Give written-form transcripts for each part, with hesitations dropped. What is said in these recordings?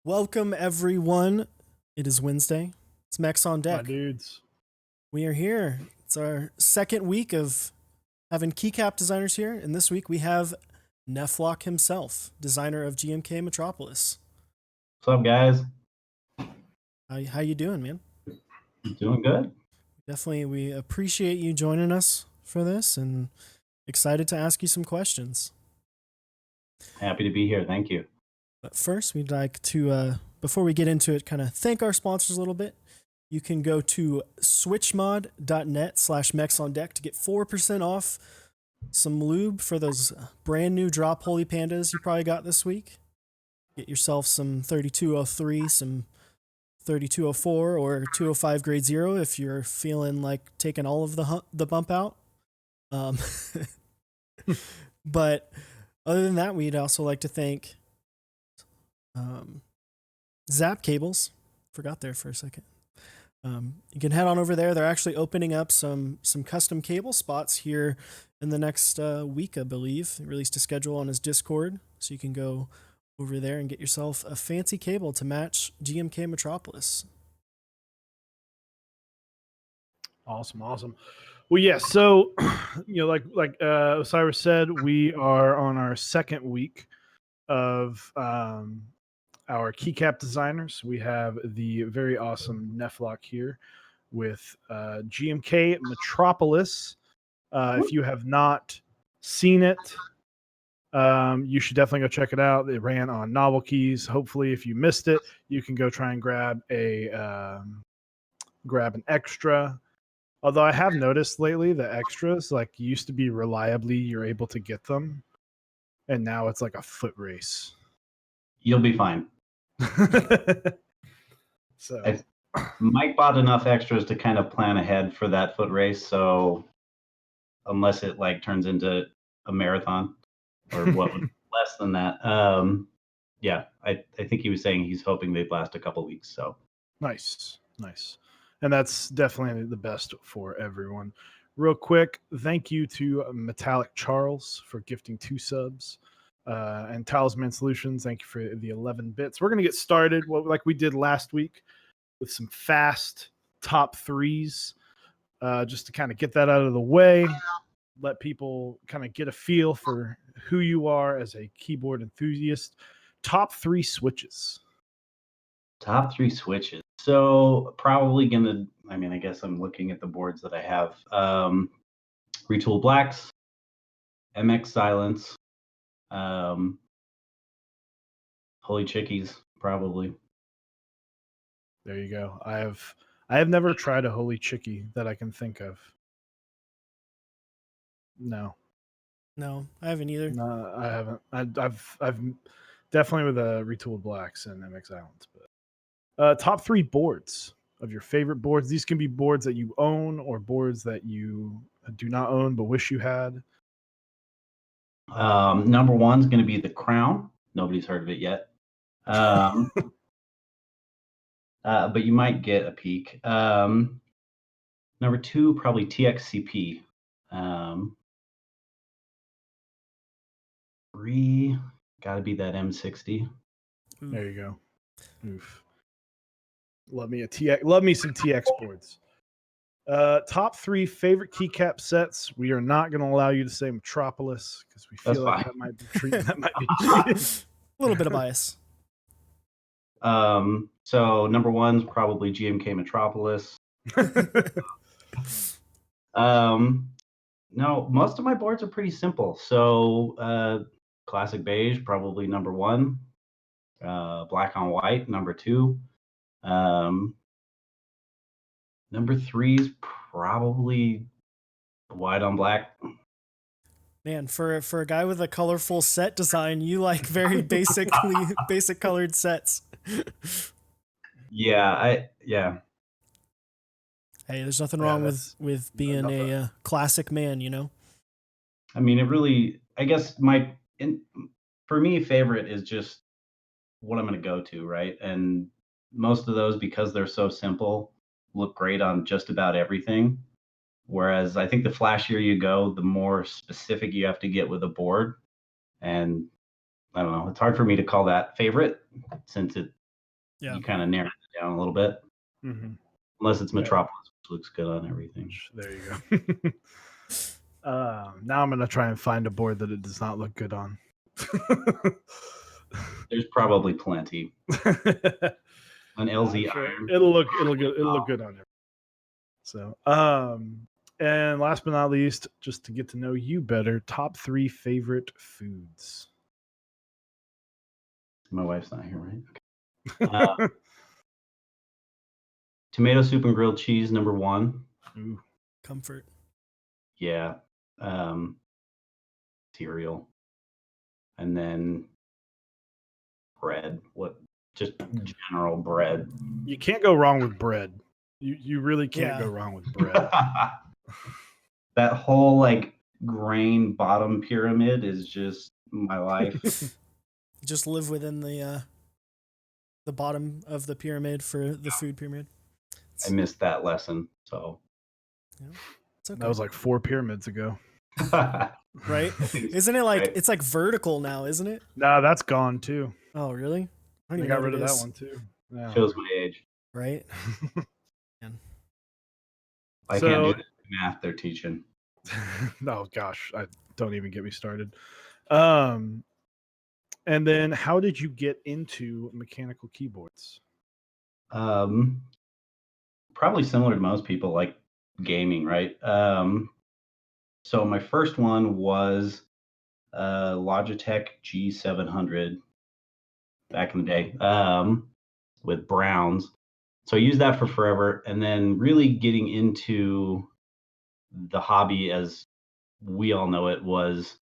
Welcome, everyone. It is Wednesday. It's Mechs on My deck. dudes. We are here. It's our second week of having keycap designers here, and this week we have Nephlock himself, designer of GMK Metropolis. What's up, guys? How you doing, man? Doing good. Definitely, we appreciate you joining us for this, and excited to ask you some questions. Happy to be here. Thank you. But first, we'd like to, before we get into it, kind of thank our sponsors a little bit. You can go to switchmod.net/mechsondeck to get 4% off some lube for those brand new drop holy pandas you probably got this week. Get yourself some 3203, some 3204, or 205 grade 0 if you're feeling like taking all of the bump out. But other than that, we'd also like to thank Zap Cables. Forgot there for a second. You can head on over there. They're actually opening up some custom cable spots here in the next week, I believe. He released a schedule on his Discord, so you can go over there and get yourself a fancy cable to match GMK Metropolis. Awesome. Well, yeah, so like Osiris said, we are on our second week of our keycap designers. We have the very awesome Nephlock here with GMK Metropolis. If you have not seen it, you should definitely go check it out. It ran on Novel Keys. Hopefully, if you missed it, you can go try and grab an extra. Although I have noticed lately the extras like used to be reliably you're able to get them, and now it's like a foot race. You'll be fine. So Mike bought enough extras to kind of plan ahead for that foot race. So unless it like turns into a marathon or what less than that, yeah, I think he was saying he's hoping they'd last a couple weeks. So nice. And that's definitely the best for everyone. Real quick, thank you to Metallic Charles for gifting 2 subs. And Talisman Solutions, thank you for the 11 bits. We're going to get started like we did last week with some fast top 3s, just to kind of get that out of the way, let people kind of get a feel for who you are as a keyboard enthusiast. Top 3 switches. Top 3 switches. So probably gonna, I guess I'm looking at the boards that I have. Retool Blacks, MX Silence, Holy Chickies, probably. There you go. I have never tried a Holy Chickie that I can think of. No, I haven't either. No, I haven't. I've definitely with Retooled Blacks and MX Islands. But top 3 boards of your favorite boards. These can be boards that you own or boards that you do not own but wish you had. Number 1's going to be the Crown. Nobody's heard of it yet. But you might get a peek. Number 2, probably TXCP. 3, got to be that M60. There you go. Oof. Love me some TX boards. Top 3 favorite keycap sets. We are not going to allow you to say Metropolis because we feel like that might be treated. That might be treated. A little bit of bias. So number 1's probably GMK Metropolis. No, most of my boards are pretty simple. So classic beige, probably number 1. Black on white, number 2. Number 3's probably white on black. Man, for a guy with a colorful set design, you like very basic colored sets. Yeah. Hey, there's nothing wrong with being a classic man, you know? I mean, it really, I guess for me, favorite is just what I'm going to go to, right? And most of those, because they're so simple, look great on just about everything. Whereas I think the flashier you go, the more specific you have to get with a board. And I don't know, it's hard for me to call that favorite since it Yeah. you kind of narrow it down a little bit. Mm-hmm. Unless it's Yeah. Metropolis, which looks good on everything. There you go. Now I'm gonna try and find a board that it does not look good on. There's probably plenty. An LZ I'm sure iron. it'll look good on it. So and last but not least, just to get to know you better, top 3 favorite foods. My wife's not here, right? Tomato soup and grilled cheese, number 1. Ooh. Comfort. Yeah. Cereal. And then bread. Just general bread. You can't go wrong with bread. You really can't Yeah. go wrong with bread. That whole like grain bottom pyramid is just my life. Just live within the bottom of the pyramid for the food pyramid. I missed that lesson, so It's okay. That was like 4 pyramids ago. Right? Isn't it like it's like vertical now, isn't it? No, that's gone too. Oh, really? I don't They even got know what rid of it that is. one too. Yeah. shows my age. Right? I can't do the math they're teaching. Oh gosh, I don't even get me started. And then how did you get into mechanical keyboards? Probably similar to most people, like gaming, right? So my first one was Logitech G700 back in the day, with Browns. So I used that for forever, and then really getting into the hobby as we all know it was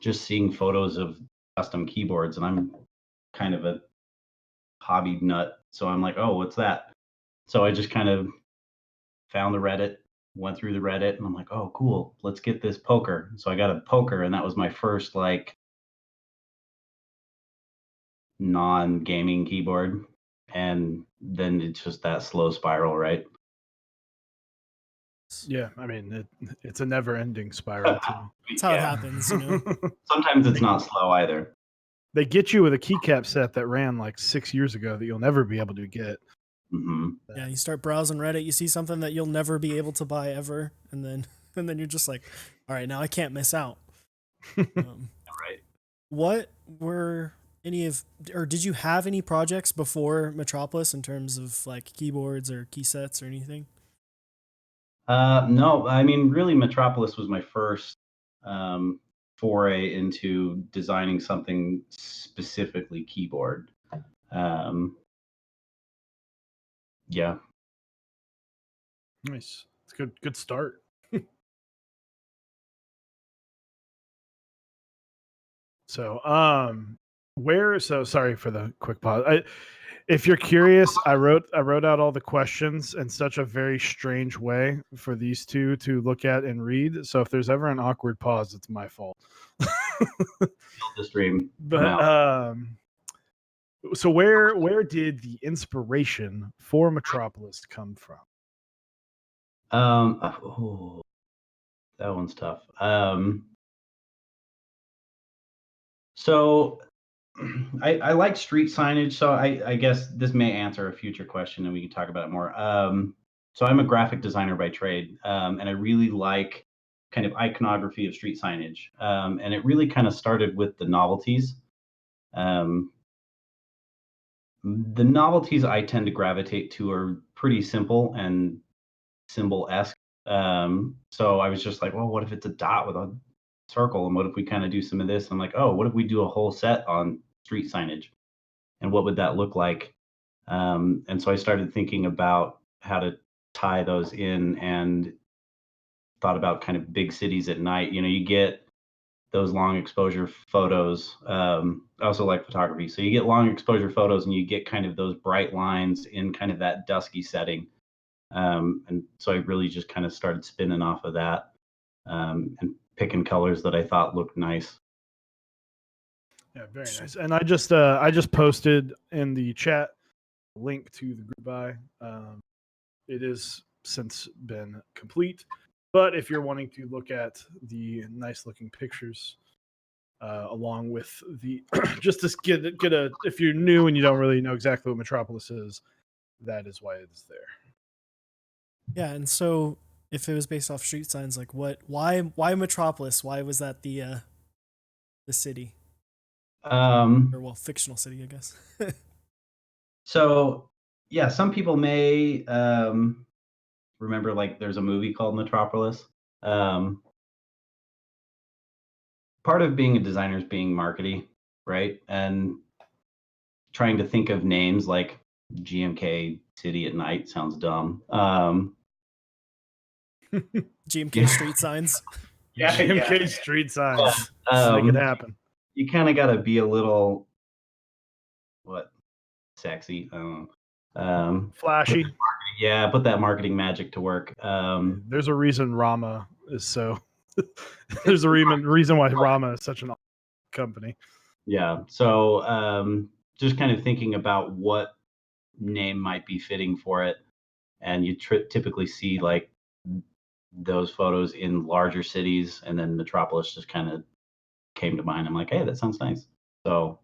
just seeing photos of custom keyboards, and I'm kind of a hobby nut, so I'm like, oh, what's that? So I just kind of found the Reddit, went through the Reddit, and I'm like, oh, cool, let's get this poker. So I got a poker, and that was my first like non-gaming keyboard, and then it's just that slow spiral, right? Yeah, I mean it's a never-ending spiral too. That's how it happens, you know. Sometimes it's not slow either. They get you with a keycap set that ran like 6 years ago that you'll never be able to get. Mm-hmm. Yeah, you start browsing Reddit, you see something that you'll never be able to buy ever, and then you're just like, all right, now I can't miss out. Right. What were any of, or did you have any projects before Metropolis in terms of like keyboards or key sets or anything? No, I mean, really, Metropolis was my first foray into designing something specifically keyboard. Yeah. Nice. It's good start. So, sorry for the quick pause. If you're curious, I wrote out all the questions in such a very strange way for these two to look at and read. So if there's ever an awkward pause, it's my fault. Build the stream. But so where did the inspiration for Metropolis come from? Oh, that one's tough. So I like street signage, so I guess this may answer a future question and we can talk about it more. So I'm a graphic designer by trade, and I really like kind of iconography of street signage. And it really kind of started with the novelties. Um, the novelties I tend to gravitate to are pretty simple and symbol-esque. So I was just like, well, what if it's a dot with a circle? And what if we kind of do some of this? I'm like, oh, what if we do a whole set on street signage? And what would that look like? And so I started thinking about how to tie those in and thought about kind of big cities at night. You know, you get those long exposure photos. I also like photography. So you get long exposure photos and you get kind of those bright lines in kind of that dusky setting. And so I really just kind of started spinning off of that, and picking colors that I thought looked nice. Yeah, very nice. And I just posted in the chat a link to the group buy. It is since been complete, but if you're wanting to look at the nice looking pictures, along with the just to get a if you're new and you don't really know exactly what Metropolis is, that is why it's there. Yeah, and so if it was based off street signs, like why Metropolis? Why was that the city? Or well, fictional city, I guess. So yeah, some people may remember like there's a movie called Metropolis. Um, Part of being a designer is being markety, right? And trying to think of names like GMK City at Night sounds dumb. GMK street signs. Yeah, GMK street signs. yeah. Make it happen. You kind of got to be a little what sexy. I don't know. Flashy. Yeah, put that marketing magic to work. There's a reason Rama is so. There's a reason why Rama is such an awesome company. Yeah. So just kind of thinking about what name might be fitting for it, and you typically see like those photos in larger cities, and then Metropolis just kind of came to mind. I'm like, hey, that sounds nice. So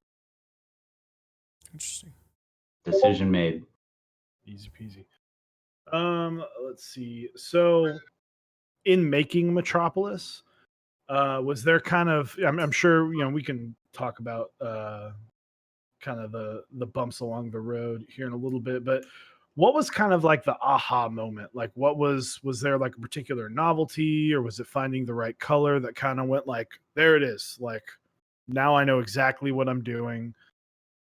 Interesting. decision made. Easy peasy. Let's see. So, in making Metropolis, was there kind of? I'm sure we can talk about kind of the bumps along the road here in a little bit, but what was kind of like the aha moment? Like, what was there like a particular novelty, or was it finding the right color that kind of went like, there it is, like now I know exactly what I'm doing.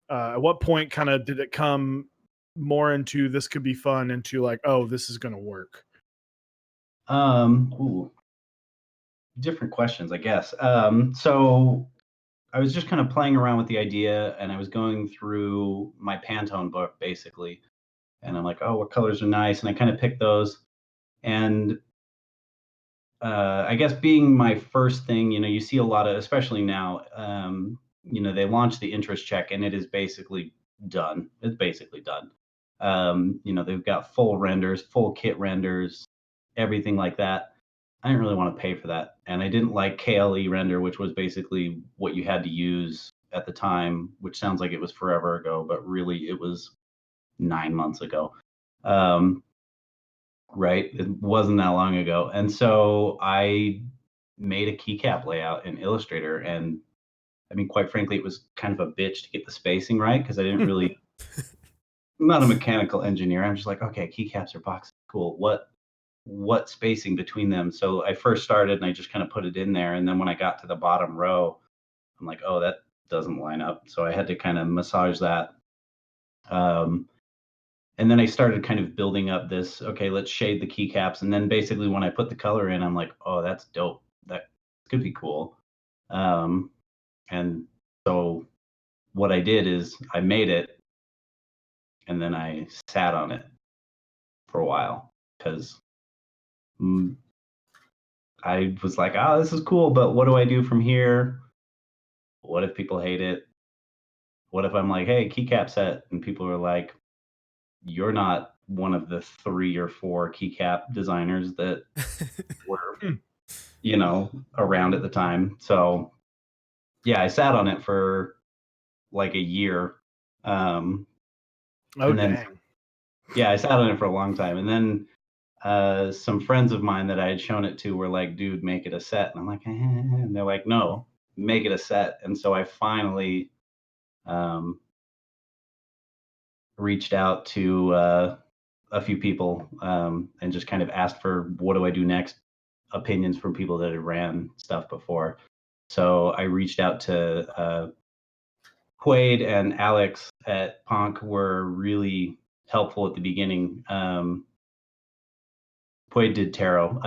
At what point kind of did it come more into this could be fun into like, oh, this is going to work? Ooh, different questions, I guess. So I was just kind of playing around with the idea, and I was going through my Pantone book basically, and I'm like, oh, what colors are nice, and I kind of picked those. And I guess being my first thing, you see a lot of, especially now, they launch the interest check, and it is basically done. It's basically done. They've got full renders, full kit renders, everything like that. I didn't really want to pay for that, and I didn't like KLE render, which was basically what you had to use at the time, which sounds like it was forever ago, but really it was 9 months ago. Right? It wasn't that long ago. And so I made a keycap layout in Illustrator. And I mean, quite frankly, it was kind of a bitch to get the spacing right because I didn't really, I'm not a mechanical engineer. I'm just like, okay, keycaps are boxes. Cool. What spacing between them? So I first started and I just kind of put it in there. And then when I got to the bottom row, I'm like, oh, that doesn't line up. So I had to kind of massage that. And then I started kind of building up this, okay, let's shade the keycaps. And then basically when I put the color in, I'm like, oh, that's dope. That could be cool. And so what I did is I made it and then I sat on it for a while because I was like, oh, this is cool, but what do I do from here? What if people hate it? What if I'm like, hey, keycap set? And people are like, you're not one of the 3 or 4 keycap designers that were, around at the time. So yeah, I sat on it for like a year. And then, Dang. yeah, I sat on it for a long time. And then some friends of mine that I had shown it to were like, dude, make it a set. And I'm like, and they're like, no, make it a set. And so I finally reached out to a few people and just kind of asked for what do I do next, opinions from people that had ran stuff before. So I reached out to Quaid and Alex at Ponk were really helpful at the beginning. Quaid did tarot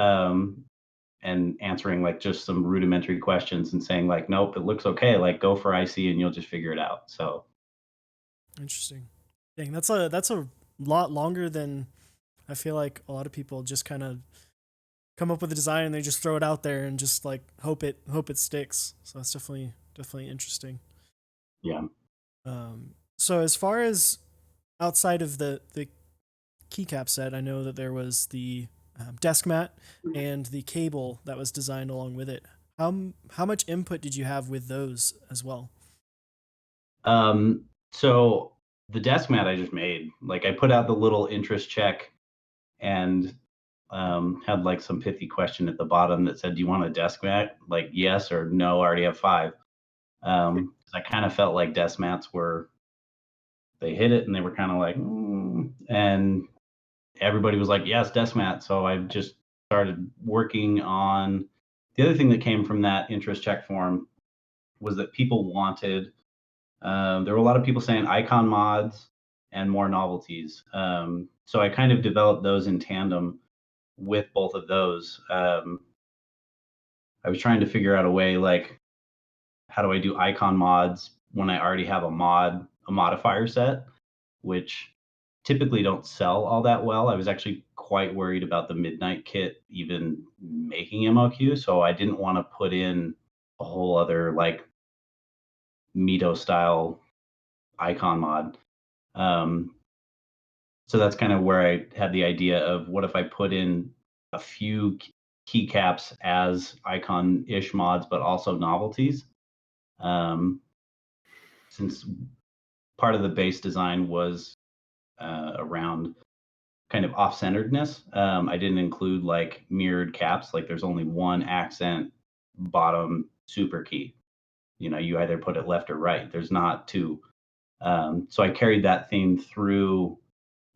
and answering like just some rudimentary questions and saying like, nope, it looks okay. Like go for IC and you'll just figure it out. So Interesting. Dang, that's a lot longer than I feel like a lot of people just kind of come up with a design and they just throw it out there and just like hope it sticks. So that's definitely interesting. yeah. So as far as outside of the keycap set, I know that there was the desk mat and the cable that was designed along with it. How much input did you have with those as well? So the desk mat I just made, like I put out the little interest check and had like some pithy question at the bottom that said, "Do you want a desk mat?" Like yes or no. I already have 5. I kind of felt like desk mats were they hit it and they were kind of like, and everybody was like, yes, desk mat. So I just started working on the other thing that came from that interest check form was that people wanted. There were a lot of people saying icon mods and more novelties. So I kind of developed those in tandem with both of those. I was trying to figure out a way like how do I do icon mods when I already have a modifier set, which typically don't sell all that well. I was actually quite worried about the Midnight kit even making MOQ, so I didn't want to put in a whole other like Mito style icon mod. Um, so that's kind of where I had the idea of what if I put in a few keycaps as icon-ish mods, but also novelties. Um, since part of the base design was around kind of off-centeredness. I didn't include like mirrored caps. Like there's only one accent bottom super key. You know, you either put it left or right. There's not two. So I carried that theme through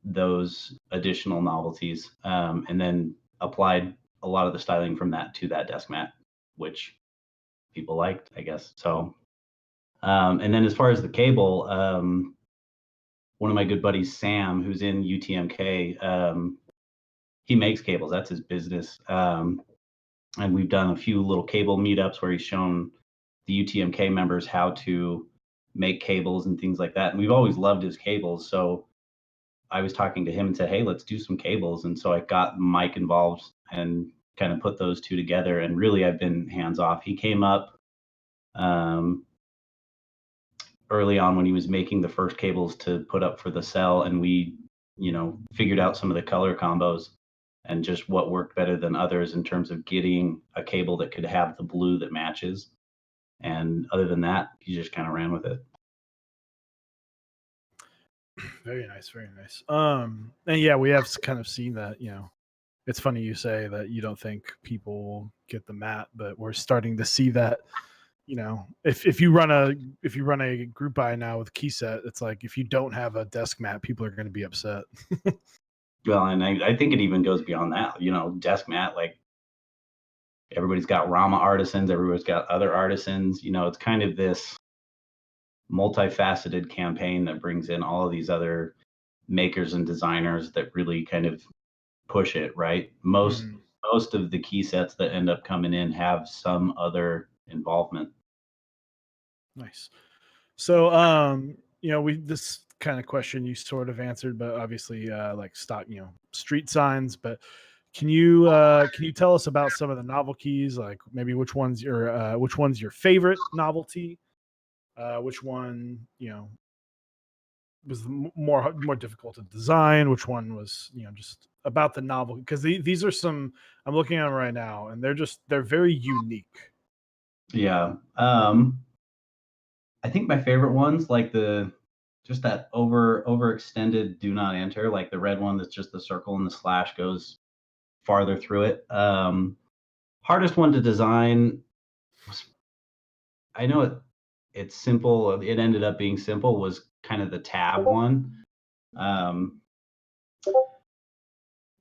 those additional novelties, and then applied a lot of the styling from that to that desk mat, which people liked, I guess. So, and then as far as the cable, one of my good buddies, Sam, who's in UTMK, he makes cables. That's his business. And we've done a few little cable meetups where he's shown the UTMK members how to make cables and things like that. And we've always loved his cables. So I was talking to him and said, "Hey, let's do some cables." And so I got Mike involved and kind of put those two together. And really, I've been hands off. He came up um, early on when he was making the first cables to put up for the cell, and we, figured out some of the color combos and just what worked better than others in terms of getting a cable that could have the blue that matches. And other than that, he just kind of ran with it. Very nice, very nice. And yeah, we have kind of seen that. It's funny you say that you don't think people get the mat, but we're starting to see that. If you run a group buy now with key set, it's like if you don't have a desk mat, people are going to be upset. Well, and I think it even goes beyond that. Desk mat, like everybody's got Rama artisans, everybody's got other artisans. It's kind of this multifaceted campaign that brings in all of these other makers and designers that really kind of push it, right? Most of the key sets that end up coming in have some other involvement. Nice. So, we this kind of question you sort of answered, but obviously, like stock, street signs. But can you tell us about some of the novel keys? Like maybe which one's your favorite novelty? Which one was more difficult to design? Which one was just about the novel? Because these are some I'm looking at them right now, and they're very unique. Yeah. I think my favorite ones, like the just that overextended do not enter, like the red one that's just the circle and the slash goes farther through it. Hardest one to design was, I know it's simple. It ended up being simple, was kind of the tab one. Um,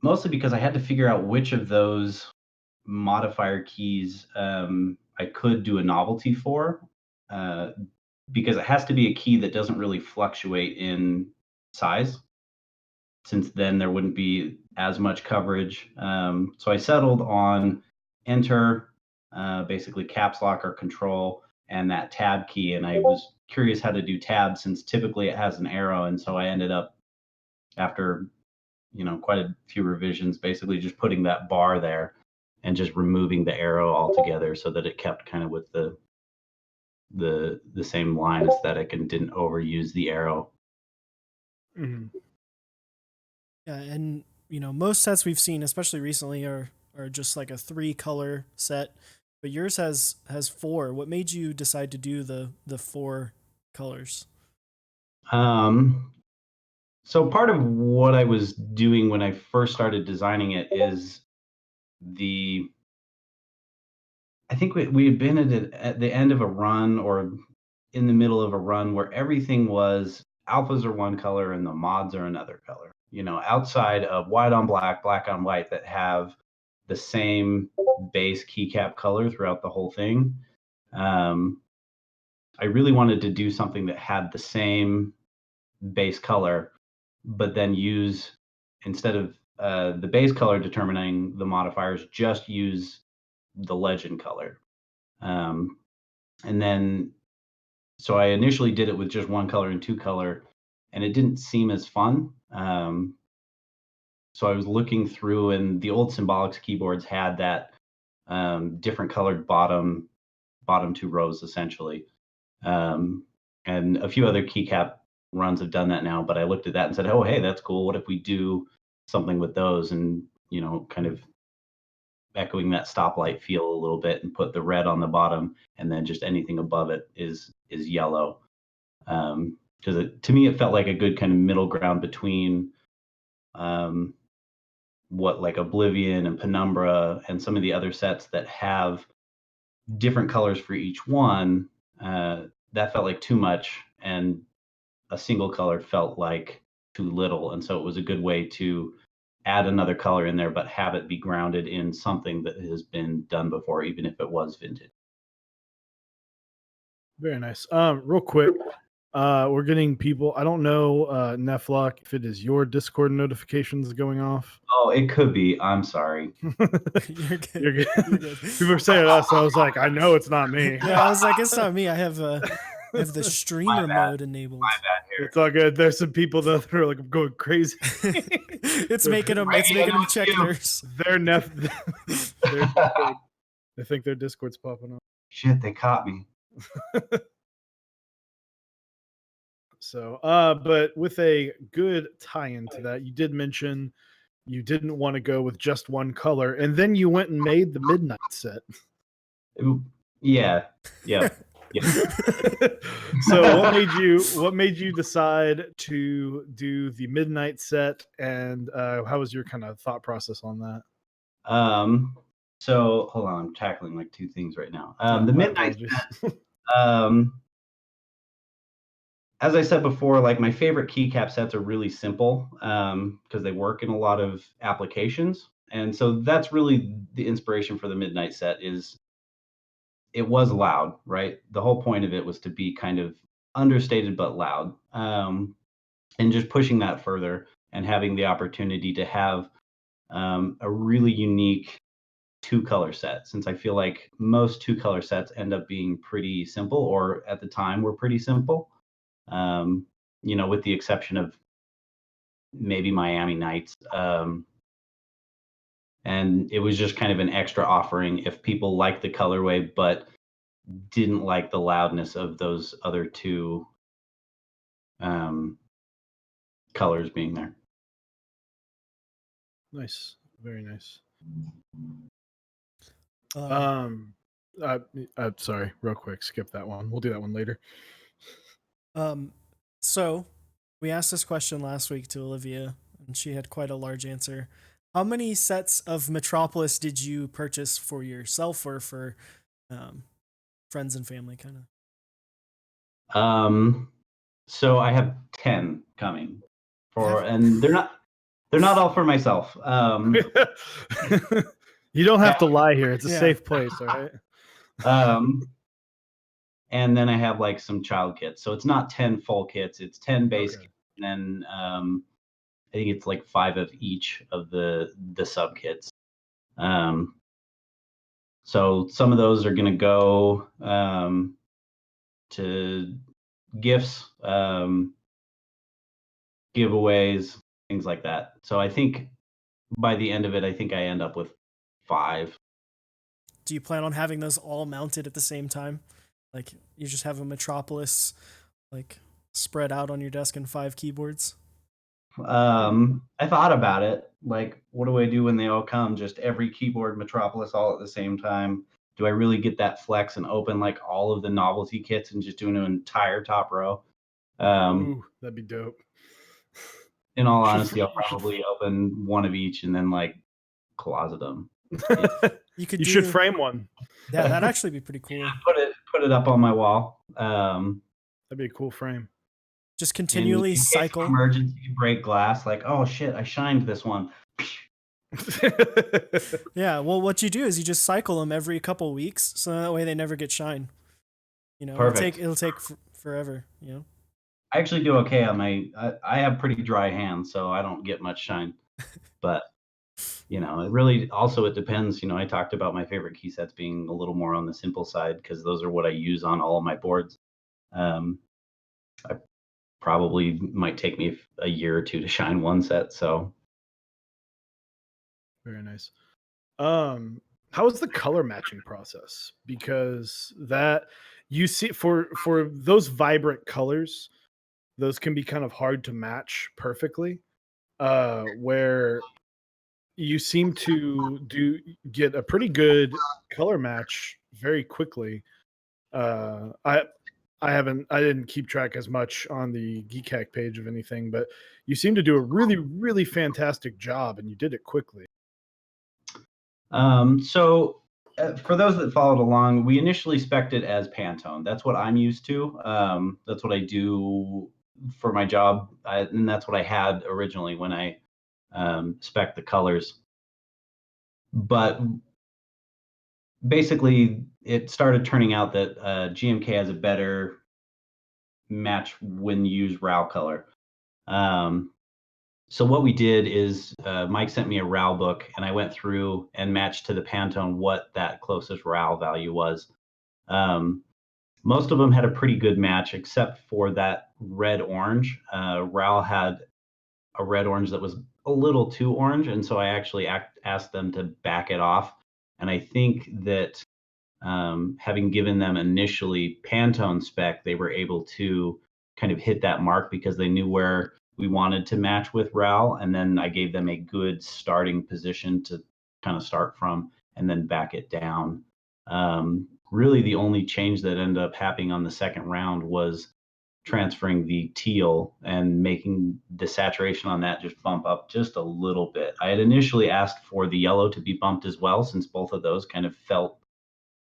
Mostly because I had to figure out which of those modifier keys I could do a novelty for, uh, because it has to be a key that doesn't really fluctuate in size, since then there wouldn't be as much coverage. So I settled on enter, basically caps lock or control, and that tab key. And I was curious how to do tab since typically it has an arrow. And so I ended up, after quite a few revisions, basically just putting that bar there and just removing the arrow altogether so that it kept kind of with the same line aesthetic and didn't overuse the arrow. Mm-hmm. Yeah, and most sets we've seen, especially recently, are just like a 3-color set. but yours has 4. What made you decide to do the 4 colors? So part of what I was doing when I first started designing it is I think we had been at the end of a run or in the middle of a run where everything was alphas are one color and the mods are another color. Outside of white on black, black on white that have the same base keycap color throughout the whole thing. I really wanted to do something that had the same base color, but then use, instead of the base color determining the modifiers, just use the legend color. And then, so I initially did it with just 1 color and 2 color, and it didn't seem as fun. So I was looking through, and the old Symbolics keyboards had that different colored bottom 2 rows essentially. And a few other keycap runs have done that now, but I looked at that and said, oh, hey, that's cool. What if we do something with those and, kind of echoing that stoplight feel a little bit and put the red on the bottom and then just anything above it is yellow. Because to me, it felt like a good kind of middle ground between what like Oblivion and Penumbra and some of the other sets that have different colors for each one. That felt like too much, and a single color felt like too little. And so it was a good way to add another color in there, but have it be grounded in something that has been done before, even if it was vintage. Very nice. Real quick, we're getting people. I don't know, Nephlock, if it is your Discord notifications going off. Oh, it could be. I'm sorry. You're good. You're good. You're good. People are saying us. So I was like, I know it's not me. Yeah, I was like, it's not me. I have the streamer mode enabled. My bad here. It's all good. There's some people that are like going crazy. It's making them check theirs. Their I think their Discord's popping up. Shit, they caught me. So, but with a good tie-in to that, you did mention you didn't want to go with just 1 color, and then you went and made the Midnight set. Yeah. So what made you decide to do the Midnight set, and how was your kind of thought process on that? So hold on, I'm tackling like 2 things right now. The Midnight set, as I said before, like my favorite keycap sets are really simple because they work in a lot of applications. And so that's really the inspiration for the Midnight set. Is it was loud, right? The whole point of it was to be kind of understated but loud, and just pushing that further and having the opportunity to have a really unique 2 color set, since I feel like most 2 color sets end up being pretty simple, or at the time were pretty simple. With the exception of maybe Miami Nights. And it was just kind of an extra offering if people liked the colorway but didn't like the loudness of those other 2 colors being there. Nice, very nice. Sorry, real quick, skip that one. We'll do that one later. So we asked this question last week to Olivia, and she had quite a large answer. How many sets of Metropolis did you purchase for yourself or for friends and family, kind of? So I have 10 coming and they're not all for myself. You don't have to lie here. It's a safe place, all right? And then I have like some child kits. So it's not 10 full kits. It's 10 base kits. And then I think it's like 5 of each of the sub kits. So some of those are going to go to gifts, giveaways, things like that. So I think by the end of it, I think I end up with 5. Do you plan on having those all mounted at the same time? Like you just have a Metropolis like spread out on your desk and 5 keyboards? I thought about it. Like, what do I do when they all come? Just every keyboard Metropolis all at the same time. do I really get that flex and open like all of the novelty kits and just do an entire top row? Ooh, that'd be dope. In all You should- honesty, I'll you should- probably open one of each and then like closet them. You could You do, should frame one. Yeah, that'd actually be pretty cool. Put it up on my wall. That'd be a cool frame. Just continually in case of cycle. emergency, break glass. Like, oh shit, I shined this one. Yeah, well, what you do is you just cycle them every couple weeks, so that way they never get shine. You know, Perfect. it'll take forever. You know, I actually do okay on my. I have pretty dry hands, so I don't get much shine. But you know, it really also it depends. You know, I talked about my favorite key sets being a little more on the simple side because those are what I use on all of my boards. I probably might take me a year or two to shine one set. So Very nice. How is the color matching process? Because that you see for those vibrant colors, those can be kind of hard to match perfectly. Where you seem to get a pretty good color match very quickly. I didn't keep track as much on the Geek Hack page of anything, but you seem to do a really, really fantastic job, and you did it quickly. For those that followed along, we initially spec'd it as Pantone. That's what I'm used to. That's what I do for my job, and that's what I had originally when I spec the colors. But basically, it started turning out that GMK has a better match when you use RAL color. So what we did is Mike sent me a RAL book, and I went through and matched to the Pantone what that closest RAL value was. Most of them had a pretty good match, except for that red-orange. RAL had a red-orange that was a little too orange, and so I actually asked them to back it off. And I think that having given them initially Pantone spec, they were able to kind of hit that mark because they knew where we wanted to match with RAL. And then I gave them a good starting position to kind of start from and then back it down. Really, the only change that ended up happening on the second round was transferring the teal and making the saturation on that just bump up just a little bit. I had initially asked for the yellow to be bumped as well, since both of those kind of felt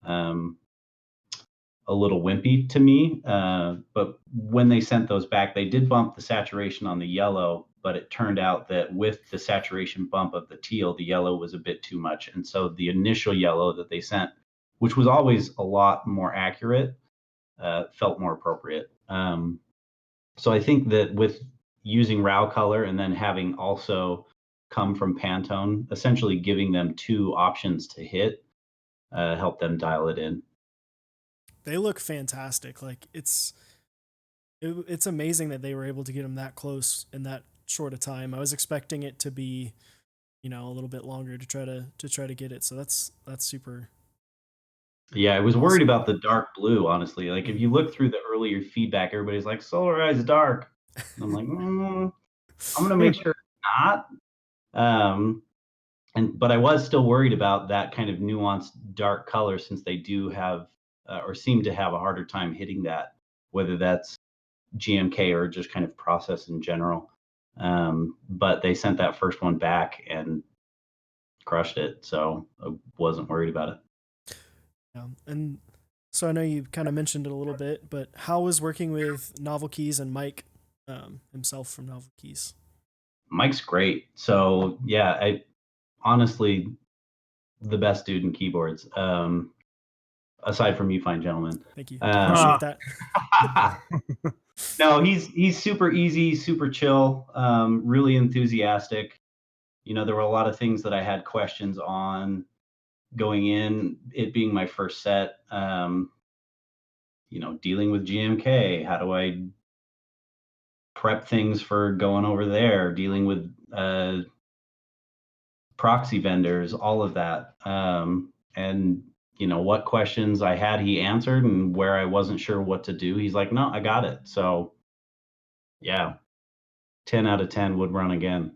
a little wimpy to me. But when they sent those back, they did bump the saturation on the yellow, but it turned out that with the saturation bump of the teal, the yellow was a bit too much. And so the initial yellow that they sent, which was always a lot more accurate, felt more appropriate. So I think that with using RAL color and then having also come from Pantone, essentially giving them two options to hit, helped them dial it in. they look fantastic. Like it's amazing that they were able to get them that close in that short a time. I was expecting it to be, you know, a little bit longer to try to get it. So that's super. Yeah, I was worried about the dark blue, honestly. Like if you Mhm. look through the earlier feedback, everybody's like, Solarize dark. And I'm like, I'm gonna make sure it's not. But I was still worried about that kind of nuanced dark color since they do have or seem to have a harder time hitting that, whether that's GMK or just kind of process in general. But they sent that first one back and crushed it, so I wasn't worried about it. Yeah. And so I know you kind of mentioned it a little bit, but how was working with Novel Keys and Mike himself from Novel Keys? Mike's great. So yeah, I honestly the best dude in keyboards. Aside from you fine gentlemen. Thank you. Appreciate that. No, he's super easy, super chill, really enthusiastic. You know, there were a lot of things that I had questions on going in, it being my first set. You know, dealing with GMK, how do I prep things for going over there, dealing with proxy vendors, all of that. And you know what questions I had, he answered, and where I wasn't sure what to do, he's like, "No, I got it." So, yeah, 10 out of 10 would run again.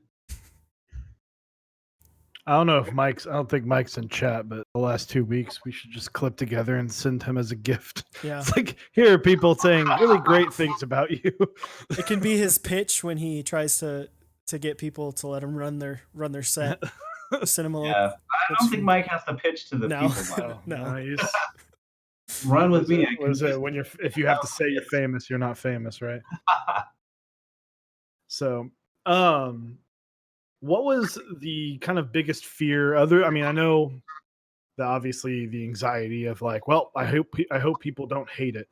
I don't know if Mike's. I don't think Mike's in chat, but the last 2 weeks we should just clip together and send him as a gift. Yeah. It's like, here are people saying really great things about you. It can be his pitch when he tries to get people to let him run their set. Send him a little Yeah, I pitch don't think from- Mike has to pitch to the No. people. By the way. No. Nice. Run with me. What is it? When if you have to say you're famous, you're not famous, right? So, what was the kind of biggest fear? I mean, I know that obviously the anxiety of like, well, I hope people don't hate it.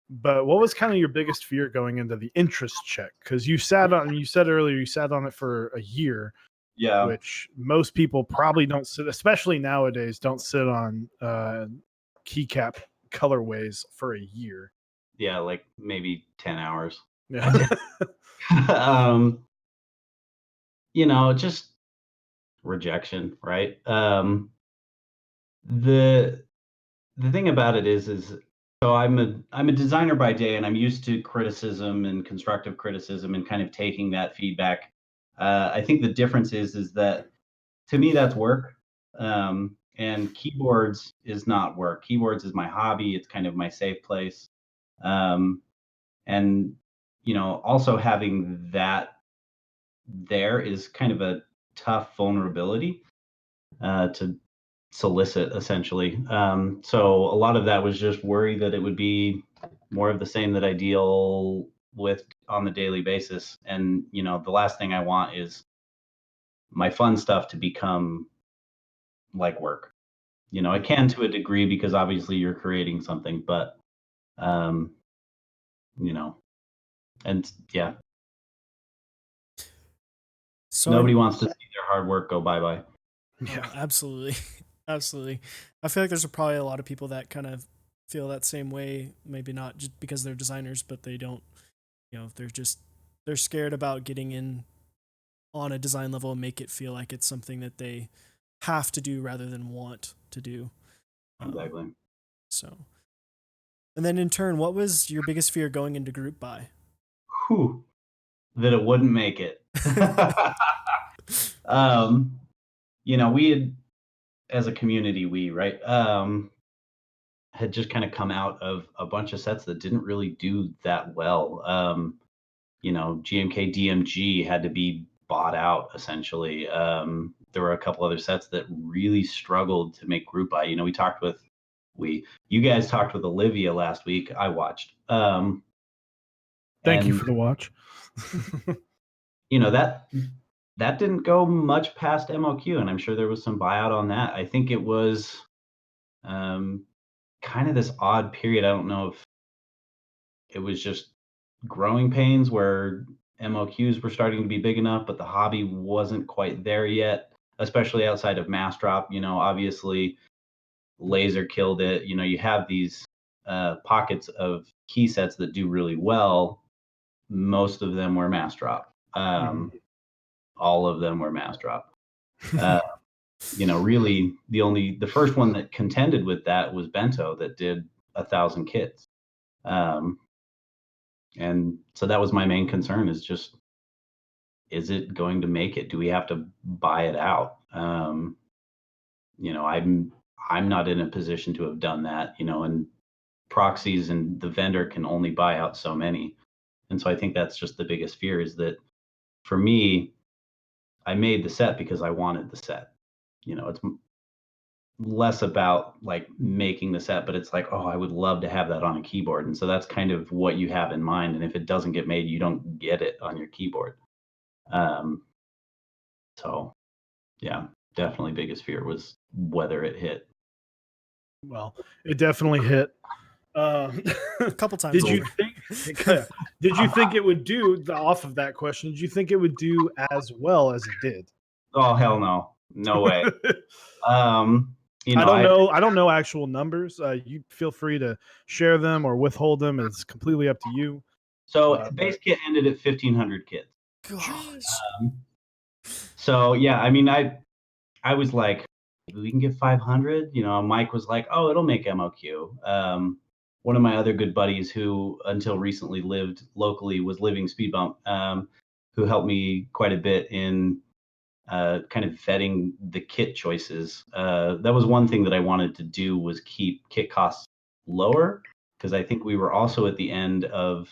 But what was kind of your biggest fear going into the interest check? Because you said earlier you sat on it for a year, Yeah, which most people probably don't sit, especially nowadays, don't sit on keycap colorways for a year. yeah, like maybe 10 hours. Yeah. Just rejection, right? The thing about it is so I'm a designer by day, and I'm used to criticism and constructive criticism and kind of taking that feedback. I think the difference is that to me that's work, and keyboards is not work. Keyboards is my hobby. It's kind of my safe place, um, and also having that there is kind of a tough vulnerability to solicit essentially. So a lot of that was just worry that it would be more of the same that I deal with on the daily basis. And the last thing I want is my fun stuff to become like work. It can to a degree because obviously you're creating something, but um, you know, and yeah, So nobody wants to see their hard work go bye bye. Oh, absolutely. Absolutely. I feel like there's probably a lot of people that kind of feel that same way, maybe not just because they're designers, but they don't, they're scared about getting in on a design level and make it feel like it's something that they have to do rather than want to do. Exactly. So, and then in turn, what was your biggest fear going into group buy? Whew, that it wouldn't make it. We had, as a community, had just kind of come out of a bunch of sets that didn't really do that well. GMK DMG had to be bought out essentially. There were a couple other sets that really struggled to make group buy. You guys talked with Olivia last week. I watched. Thank you and for the watch. that didn't go much past MOQ, and I'm sure there was some buyout on that. I think it was kind of this odd period. I don't know if it was just growing pains where MOQs were starting to be big enough, but the hobby wasn't quite there yet, especially outside of mass drop. Obviously laser killed it. You have these pockets of key sets that do really well. Most of them were mass drop. All of them were mass drop. Really the first one that contended with that was Bento that did 1,000 kits. And so that was my main concern is it going to make it? Do we have to buy it out? I'm not in a position to have done that, and proxies and the vendor can only buy out so many. And so I think that's just the biggest fear is that for me, I made the set because I wanted the set. It's less about like making the set, but it's like, oh, I would love to have that on a keyboard. And so that's kind of what you have in mind. And if it doesn't get made, you don't get it on your keyboard. So yeah, definitely biggest fear was whether it hit. Well, it definitely hit. A couple times. Did you think it would do off of that question? Did you think it would do as well as it did? Oh, hell no. No way. I don't know actual numbers. You feel free to share them or withhold them. It's completely up to you. So base kit ended at 1,500 kits. Gosh. So yeah, I mean, I was like, we can get 500. Mike was like, oh, it'll make MOQ. One of my other good buddies who until recently lived locally was Living Speed Bump, who helped me quite a bit in kind of vetting the kit choices. That was one thing that I wanted to do, was keep kit costs lower, because I think we were also at the end of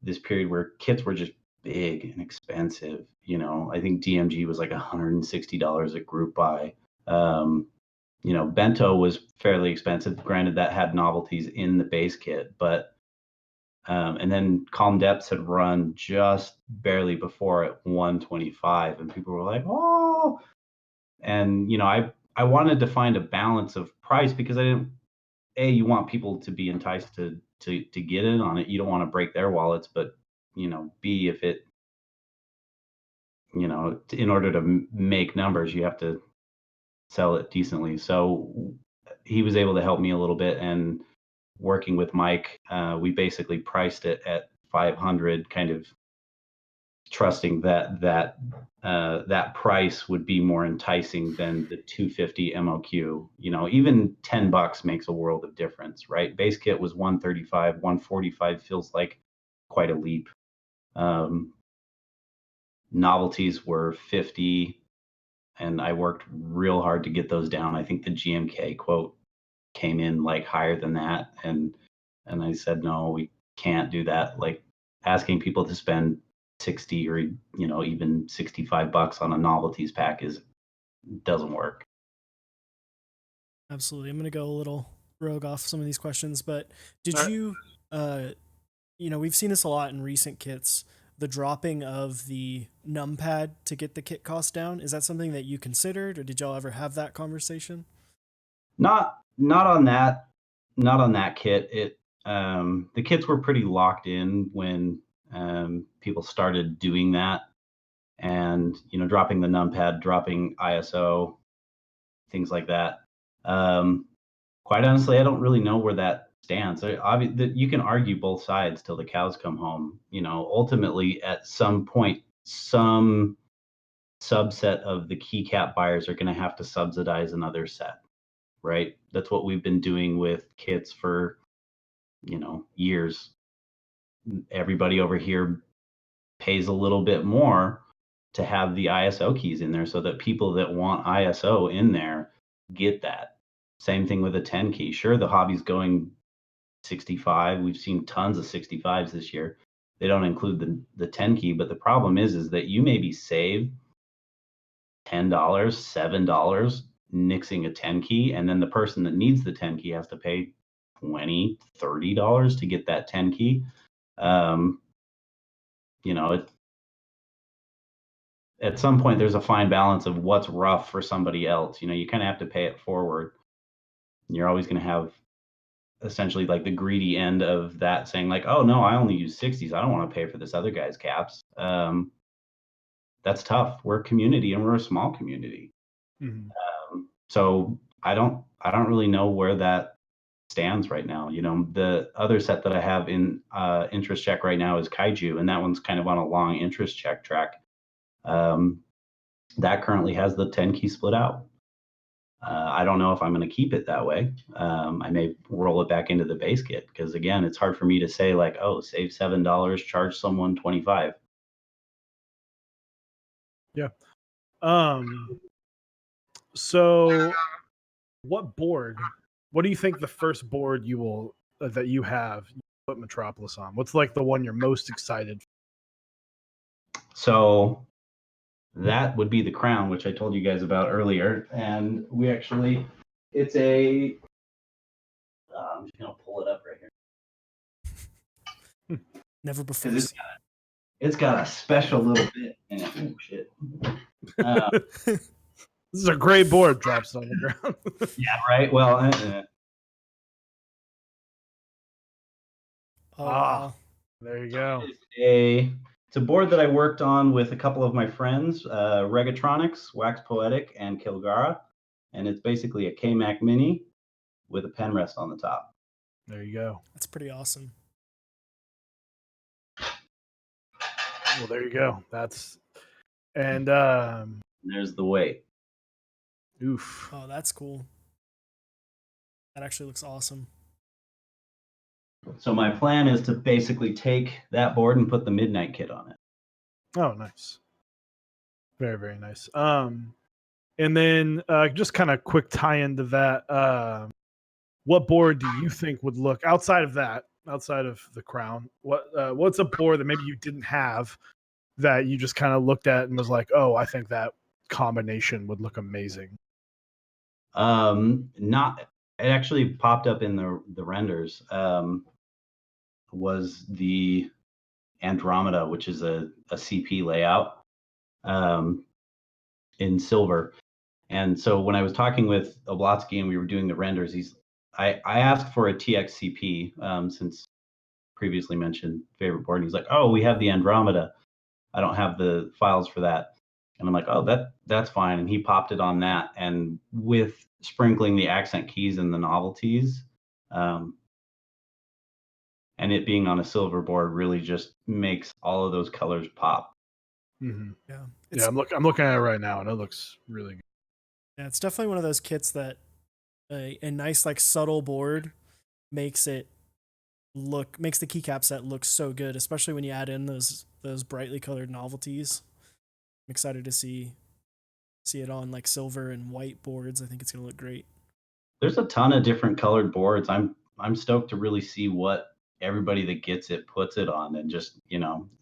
this period where kits were just big and expensive. I think DMG was like $160 a group buy. Bento was fairly expensive. Granted, that had novelties in the base kit, but and then Calm Depths had run just barely before at 125, and people were like, "Oh!" And I wanted to find a balance of price, because I didn't. You want people to be enticed to get in on it. You don't want to break their wallets, but B, if it, in order to make numbers, you have to sell it decently. So he was able to help me a little bit, and working with Mike, we basically priced it at 500, kind of trusting that price would be more enticing than the 250 MOQ. Even $10 makes a world of difference, right? Base kit was 135, 145 feels like quite a leap. Novelties were 50, and I worked real hard to get those down. I think the GMK quote came in like higher than that, and I said, no, we can't do that. Like, asking people to spend 60 or even $65 on a novelties pack doesn't work. Absolutely. I'm going to go a little rogue off some of these questions, but did All right. you, we've seen this a lot in recent kits, the dropping of the numpad to get the kit cost down. Is that something that you considered, or did y'all ever have that conversation? Not on that kit. The kits were pretty locked in when people started doing that, and dropping the numpad, dropping ISO, things like that. Quite honestly, I don't really know where that stands. You can argue both sides till the cows come home. Ultimately, at some point, some subset of the keycap buyers are going to have to subsidize another set, right? That's what we've been doing with kits for years. Everybody over here pays a little bit more to have the ISO keys in there, so that people that want ISO in there get that. Same thing with a 10 key. Sure, the hobby's going 65. We've seen tons of 65s this year. They don't include the 10 key, but the problem is that you maybe save $10, $7 nixing a 10 key, and then the person that needs the 10 key has to pay $20, $30 to get that 10 key. At some point, there's a fine balance of what's rough for somebody else. You kind of have to pay it forward. You're always going to have essentially like the greedy end of that, saying like, oh no, I only use 60s. I don't want to pay for this other guy's caps. That's tough. We're a community, and we're a small community. Mhm. So I don't really know where that stands right now. The other set that I have in interest check right now is Kaiju, and that one's kind of on a long interest check track. That currently has the 10 key split out. I don't know if I'm going to keep it that way. I may roll it back into the base kit, because again, it's hard for me to say like, oh, save $7, charge someone 25. Yeah. So what do you think the first board you will that you have you put Metropolis on? What's like the one you're most excited for? So that would be the Crown, which I told you guys about earlier. And it's a, I'm just going to pull it up right here. Never before. It's got a special little bit in it. Oh, shit. This is a great board. Drops it on the ground. Yeah, right. Well, Wow. There you go. It's a board that I worked on with a couple of my friends, Regatronics, Wax Poetic, and Kilgara. And it's basically a K-Mac Mini with a pen rest on the top. There you go. That's pretty awesome. Well, there you go. And there's the weight. Oof. Oh, that's cool. That actually looks awesome. So my plan is to basically take that board and put the Midnight kit on it. Oh, nice. Very, very nice. And then just kind of quick tie into that. What board do you think would look outside of the crown? What's a board that maybe you didn't have that you just kind of looked at and was like, oh, I think that combination would look amazing? Not it actually popped up in the renders. Was the Andromeda, which is a CP layout in silver. And so when I was talking with Oblotsky and we were doing the renders, I asked for a TXCP since previously mentioned favorite board. And he's like, oh, we have the Andromeda. I don't have the files for that. And I'm like, oh, that's fine. And he popped it on that. And with sprinkling the accent keys and the novelties, and it being on a silver board really just makes all of those colors pop. Mm-hmm. Yeah, I'm looking at it right now, and it looks really good. Yeah, it's definitely one of those kits that a nice like subtle board makes the keycap set look so good, especially when you add in those brightly colored novelties. I'm excited to see it on like silver and white boards. I think it's gonna look great. There's a ton of different colored boards. I'm stoked to really see what everybody that gets it puts it on, and just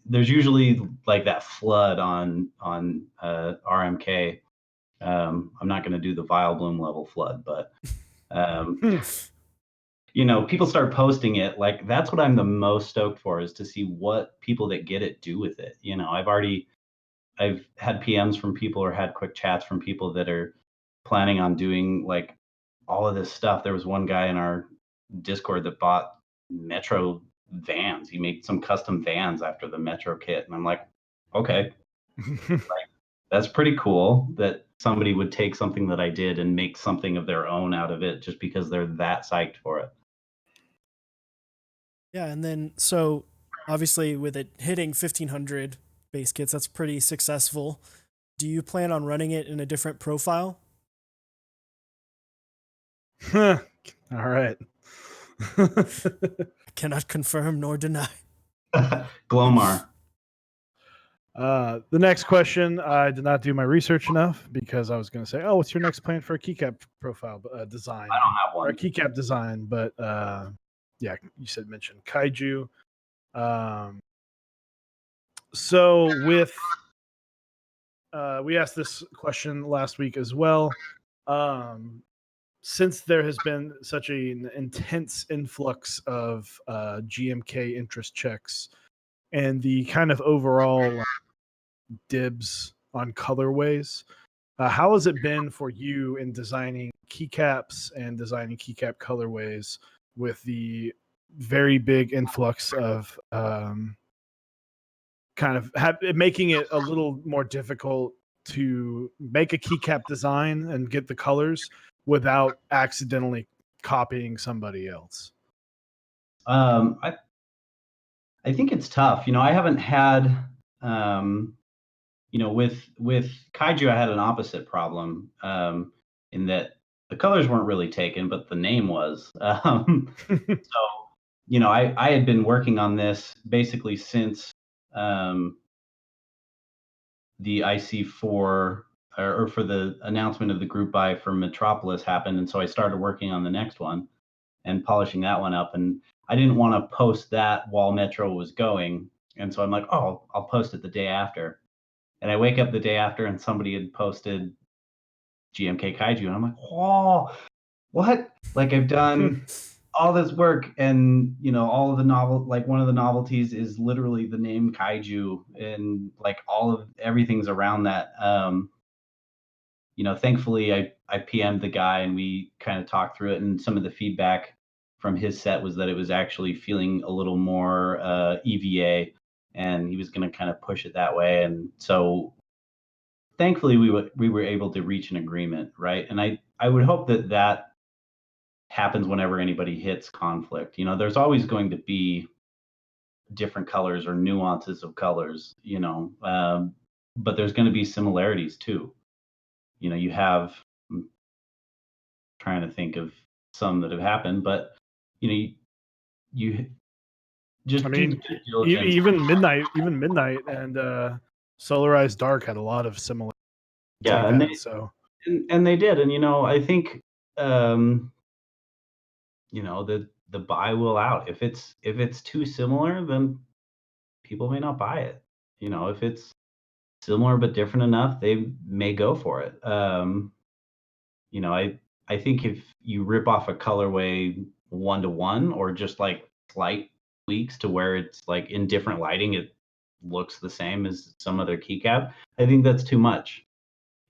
there's usually like that flood on RMK. I'm not going to do the Vile Bloom level flood, but people start posting it. Like that's what I'm the most stoked for, is to see what people that get it do with it. I've had PMs from people or had quick chats from people that are planning on doing like all of this stuff. There was one guy in our Discord that bought Metro vans. He made some custom vans after the Metro kit. And I'm like, okay, that's pretty cool that somebody would take something that I did and make something of their own out of it just because they're that psyched for it. Yeah, and then so obviously with it hitting 1,500 base kits, that's pretty successful. Do you plan on running it in a different profile? All right. I cannot confirm nor deny. Glomar. The next question, I did not do my research enough because I was going to say, oh, what's your next plan for a keycap profile design? I don't have Or one. a keycap design, but yeah, you mentioned Kaiju. So with we asked this question last week as well. Since there has been such an intense influx of GMK interest checks and the kind of overall dibs on colorways, how has it been for you in designing keycaps and designing keycap colorways with the very big influx of making it a little more difficult to make a keycap design and get the colors without accidentally copying somebody else? I think it's tough. I haven't had with Kaiju, I had an opposite problem in that the colors weren't really taken, but the name was. So, I had been working on this basically since the IC4 or for the announcement of the group buy for Metropolis happened. And so I started working on the next one and polishing that one up. And I didn't want to post that while Metro was going. And so I'm like, oh, I'll post it the day after. And I wake up the day after and somebody had posted GMK Kaiju. And I'm like, oh, what? Like I've done all this work, and all of the like one of the novelties is literally the name Kaiju, and like all of everything's around that. Thankfully I PM'd the guy and we kind of talked through it, and some of the feedback from his set was that it was actually feeling a little more EVA, and he was going to kind of push it that way. And so thankfully we were able to reach an agreement, right? And I would hope that happens whenever anybody hits conflict. There's always going to be different colors or nuances of colors, but there's going to be similarities too. You have, I'm trying to think of some that have happened, but you just I do mean, due diligence. even midnight and Solarized Dark had a lot of similar Yeah, like and that. So they did, and I think the buy will out. If it's too similar, then people may not buy it. If it's similar but different enough, they may go for it. I think if you rip off a colorway 1-to-1 or just like slight tweaks to where it's like in different lighting, it looks the same as some other keycap, I think that's too much.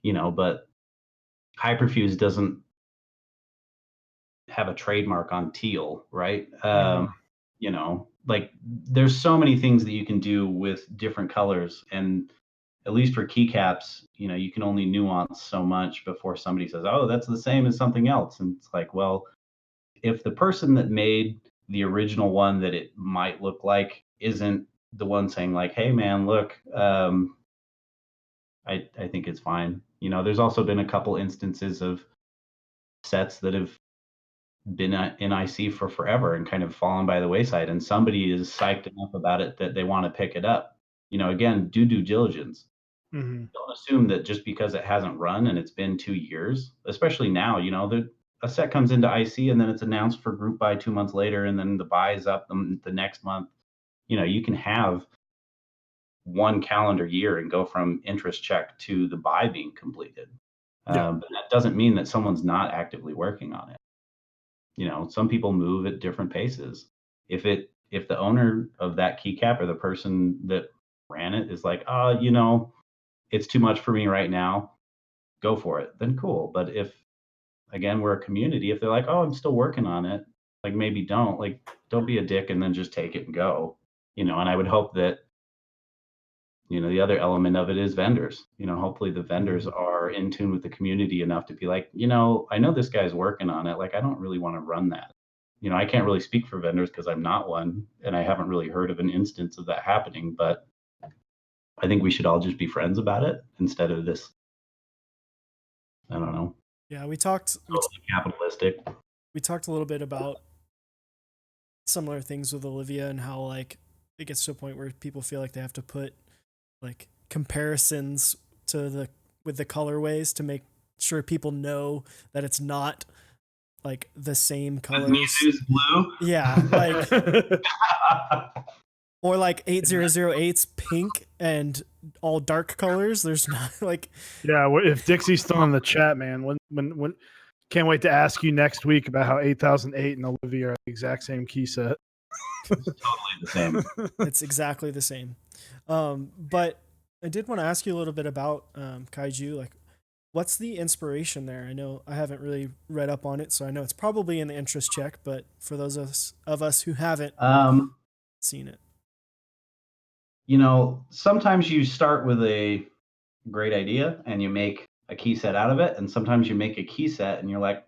But Hyperfuse doesn't have a trademark on teal, right? Like there's so many things that you can do with different colors, and at least for keycaps, you can only nuance so much before somebody says, "Oh, that's the same as something else." And it's like, well, if the person that made the original one that it might look like isn't the one saying like, "Hey, man, look," I think it's fine. There's also been a couple instances of sets that have been in IC for forever and kind of fallen by the wayside, and somebody is psyched enough about it that they want to pick it up. Again, do due diligence. mhm. Don't assume that just because it hasn't run and it's been 2 years, especially now, a set comes into IC and then it's announced for group buy 2 months later, and then the buy is up the next month. You can have one calendar year and go from interest check to the buy being completed. Yeah. But that doesn't mean that someone's not actively working on it. Some people move at different paces. If the owner of that keycap or the person that ran it is like, oh, it's too much for me right now, go for it, then cool. But if, again, we're a community, if they're like, oh, I'm still working on it, like maybe don't be a dick and then just take it and go. And I would hope that, the other element of it is vendors. Hopefully the vendors are in tune with the community enough to be like, I know this guy's working on it. Like, I don't really want to run that. I can't really speak for vendors because I'm not one, and I haven't really heard of an instance of that happening. But I think we should all just be friends about it instead of this, I don't know, Yeah, we talked totally capitalistic. we talked a little bit about similar things with Olivia and how like it gets to a point where people feel like they have to put like comparisons to the with the colorways to make sure people know that it's not like the same colors. Misu's blue. Yeah, like or like 8008's pink and all dark colors. There's not like Yeah, if Dixie's still in the chat, man, when can't wait to ask you next week about how 8008 and Olivia are the exact same key set. Totally the same. it's exactly the same. But I did want to ask you a little bit about Kaiju. Like, what's the inspiration there? I know I haven't really read up on it, so I know it's probably in the interest check. But for those of us who haven't seen it, sometimes you start with a great idea and you make a key set out of it, and sometimes you make a key set and you're like,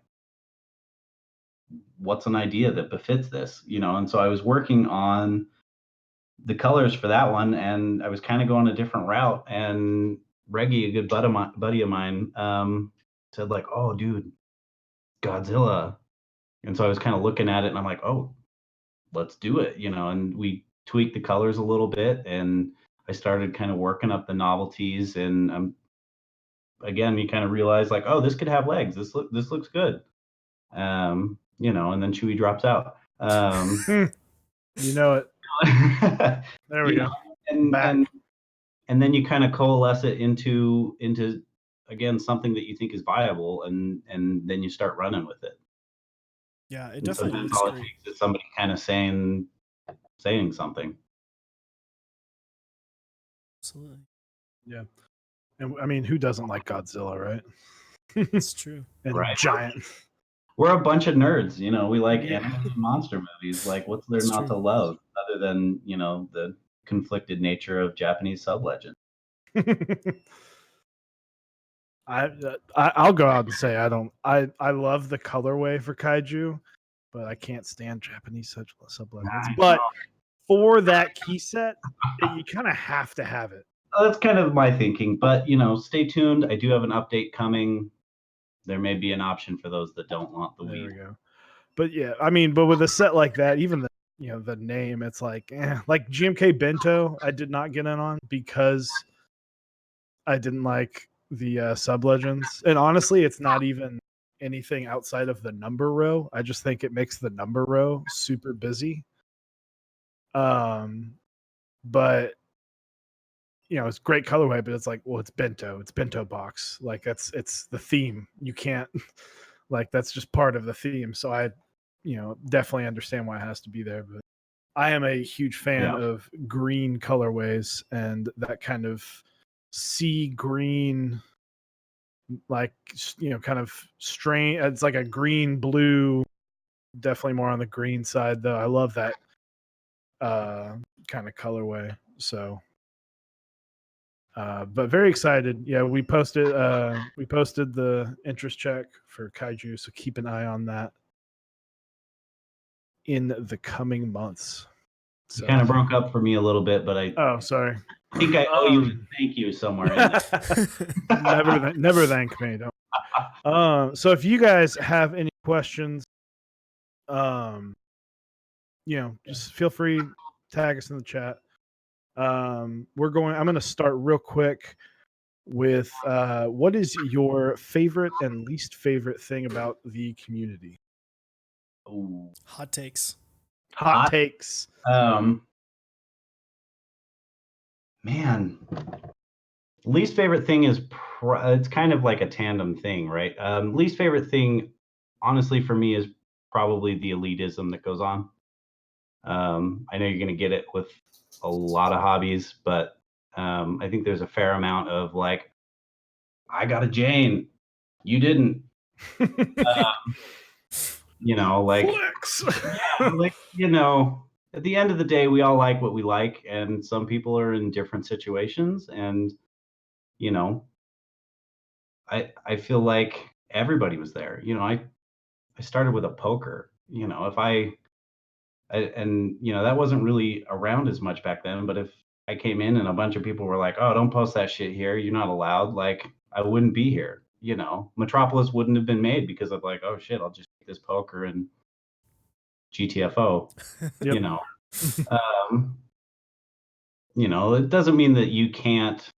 what's an idea that befits this? And so I was working on the colors for that one, and I was kind of going a different route, and Reggie, a good buddy of mine, said like, oh dude, Godzilla. And so I was kind of looking at it and I'm like, oh, let's do it, and we tweaked the colors a little bit, and I started kind of working up the novelties, and again, you kind of realize like, oh, this could have legs. This looks good. And then Chewie drops out. You know it. There we go. And then you kind of coalesce it into again something that you think is viable, and then you start running with it. yeah, it And definitely sometimes looks all it great. takes is somebody kind of saying something. Absolutely, Yeah. And I mean, who doesn't like Godzilla, right? it's true. And Right. giant. We're a bunch of nerds, we like Yeah. anime and monster movies. Like, what's there It's not true. to love other than the conflicted nature of Japanese sub-legend? I'll go out and say I love the colorway for Kaiju, but I can't stand Japanese sublegends. But for that key set, you kind of have to have it. That's kind of my thinking, but stay tuned. I do have an update coming. There may be an option for those that don't want the There weed. we go. But yeah, I mean, but with a set like that, even the name, it's like GMK Bento, I did not get in on because I didn't like the sub legends, and honestly, it's not even anything outside of the number row. I just think it makes the number row super busy. But it's great colorway, but it's like, well, it's bento box. Like it's the theme. You can't like that's just part of the theme. So I, definitely understand why it has to be there. But I am a huge fan of green colorways and that kind of sea green, like kind of strain. It's like a green blue. Definitely more on the green side, though. I love that kind of colorway. So. But very excited. Yeah, we posted the interest check for Kaiju, so keep an eye on that in the coming months. So You kind of broke up for me a little bit, but I sorry. think I owe you a thank you somewhere in there. never thank me. Don't. So if you guys have any questions, just feel free, tag us in the chat. I'm going to start real quick with what is your favorite and least favorite thing about the community? Ooh. Hot takes. Hot takes. Man, least favorite thing is it's kind of like a tandem thing, right? Least favorite thing, honestly, for me is probably the elitism that goes on. I know you're going to get it with a lot of hobbies, but I think there's a fair amount of like, I got a Jane, you didn't. Like, flex. like, at the end of the day, we all like what we like, and some people are in different situations, and I feel like everybody was there. I started with a poker. If and that wasn't really around as much back then, but if I came in and a bunch of people were like, "Oh, don't post that shit here. You're not allowed." Like, I wouldn't be here. Metropolis wouldn't have been made because of like, "Oh shit, I'll just take this poker and GTFO." Yep. It doesn't mean that you can't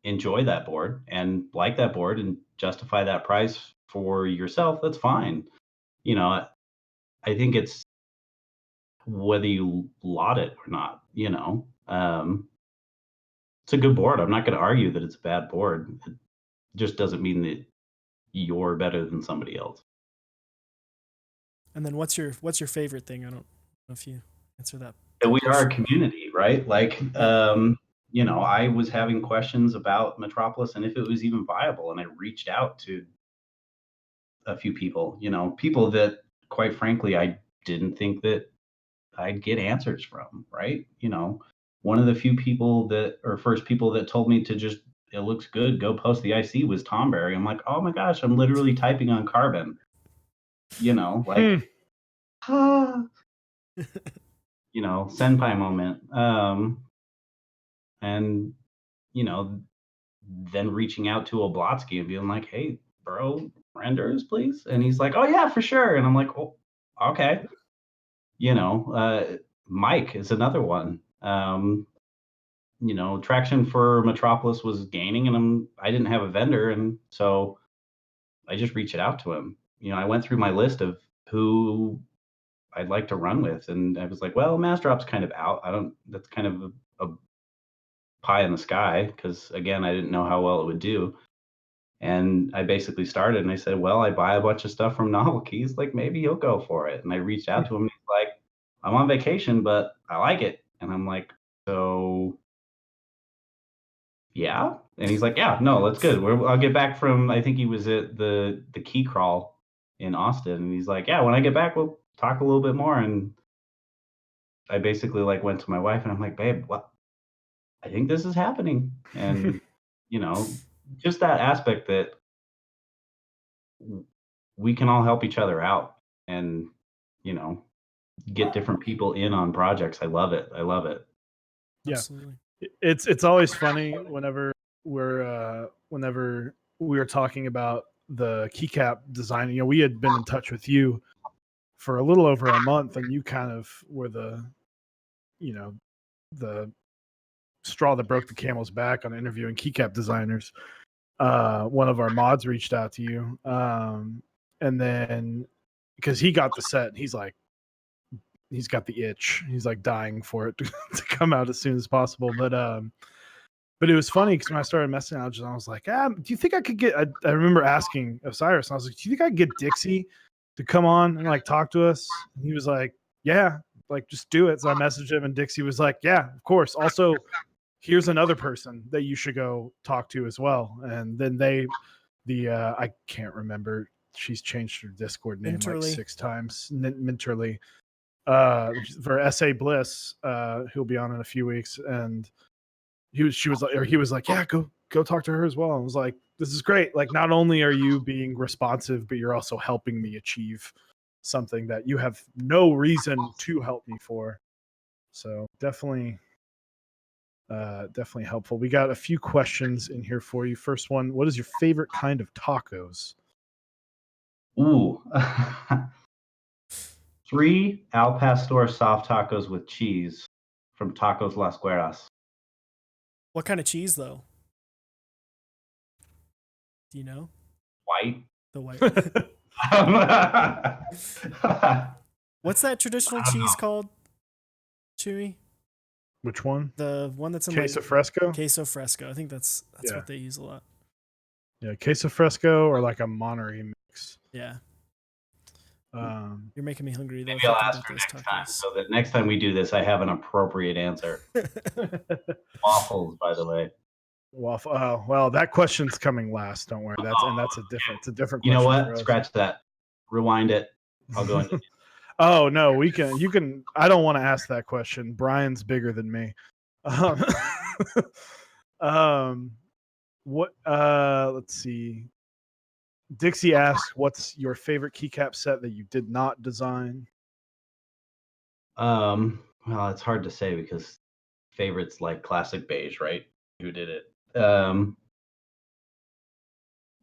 enjoy that board and like that board and justify that price for yourself. That's fine. I think it's whether you laud it or not. It's a good board. I'm not going to argue that it's a bad board. It just doesn't mean that you're better than somebody else. And then what's your favorite thing? I don't know if you answer that. And we are a community, right? Like, I was having questions about Metropolis and if it was even viable, and I reached out to a few people, people that, quite frankly, I didn't think that I'd get answers from, right? One of the few people first people that told me to just, it looks good, go post the IC was Tom Berry. I'm like, oh my gosh, I'm literally typing on Carbon, like, senpai moment. And, then reaching out to Oblotsky and being like, hey, bro, renders, please. And he's like, oh yeah, for sure. And I'm like, oh, okay. Mike is another one. Traction for Metropolis was gaining, and I didn't have a vendor, and so I just reached out to him. I went through my list of who I'd like to run with, and I was like, well, Mass Drop's kind of out. That's kind of a pie in the sky, because again, I didn't know how well it would do. And I basically started, and I said, well, I buy a bunch of stuff from Novel Keys, like maybe you'll go for it. And I reached out to him, and he's like, I'm on vacation, but I like it. And I'm like, so yeah. And he's like, yeah, no, that's good. I'll get back from, I think he was at the key crawl in Austin. And he's like, yeah, when I get back, we'll talk a little bit more. And I basically like went to my wife and I'm like, babe, what? I think this is happening. And, just that aspect that we can all help each other out and, get different people in on projects. I love it. I love it. Yeah. Absolutely. It's always funny whenever we were talking about the keycap design. We had been in touch with you for a little over a month, and you kind of were the straw that broke the camel's back on interviewing keycap designers. One of our mods reached out to you, and then because he got the set, he's got the itch. He's like dying for it to come out as soon as possible. But it was funny because when I started messing out, I was like, do you think I could get? I remember asking Osiris, and I was like, do you think I could get Dixie to come on and like talk to us? And he was like, yeah, like just do it. So I messaged him, and Dixie was like, yeah, of course. Also, here's another person that you should go talk to as well. And then I can't remember. She's changed her Discord name like 6 times. Minterly. For SA Bliss, who'll be on in a few weeks, and he was like, yeah, go talk to her as well. I was like, this is great. Like, not only are you being responsive, but you're also helping me achieve something that you have no reason to help me for. So definitely helpful. We got a few questions in here for you. First one, what is your favorite kind of tacos? Ooh. 3 Al Pastor soft tacos with cheese from Tacos Las Gueras. What kind of cheese, though? Do you know? White. The white. What's that traditional cheese called, Chewy? Which one? The one that's in Queso Fresco? Queso Fresco. I think that's what they use a lot. Yeah, Queso Fresco or like a Monterey mix. Yeah. You're making me hungry though. Maybe I'll ask for next time, so that next time we do this, I have an appropriate answer. Waffles, by the way. Waffle. Oh, well, that question's coming last. Don't worry. That's a different. You know question what? Scratch that. Rewind it. I'll go into. Oh no, you can. I don't want to ask that question. Brian's bigger than me. What? Let's see. Dixie asks, "What's your favorite keycap set that you did not design?" Well, it's hard to say because favorites like classic beige, right? Who did it?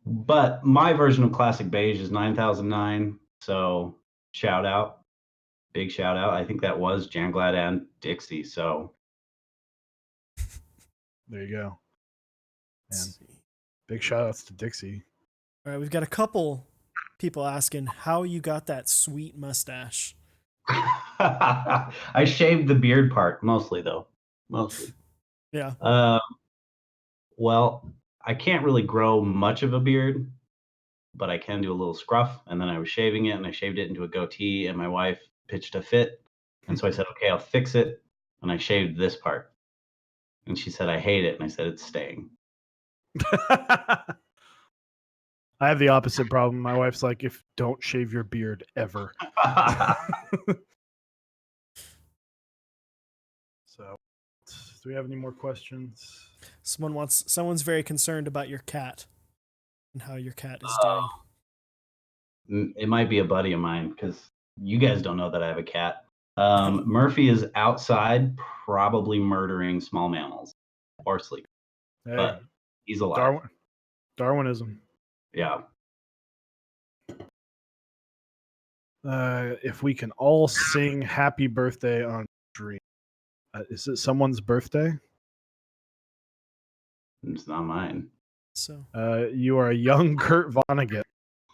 But my version of classic beige is 9009. So big shout out. I think that was Janglad and Dixie. So there you go. Man, big shout outs to Dixie. All right, we've got a couple people asking how you got that sweet mustache. I shaved the beard part mostly, though. Mostly. Yeah. Well, I can't really grow much of a beard, but I can do a little scruff. And then I was shaving it, and I shaved it into a goatee, and my wife pitched a fit. And so I said, okay, I'll fix it. And I shaved this part. And she said, I hate it. And I said, it's staying. I have the opposite problem. My wife's like, don't shave your beard ever. So, do we have any more questions? Someone's very concerned about your cat and how your cat is doing. It might be a buddy of mine because you guys don't know that I have a cat. Murphy is outside, probably murdering small mammals or sleeping. Hey, but he's alive. Darwinism. Yeah. If we can all sing happy birthday on stream. Is it someone's birthday? It's not mine. So you are a young Kurt Vonnegut.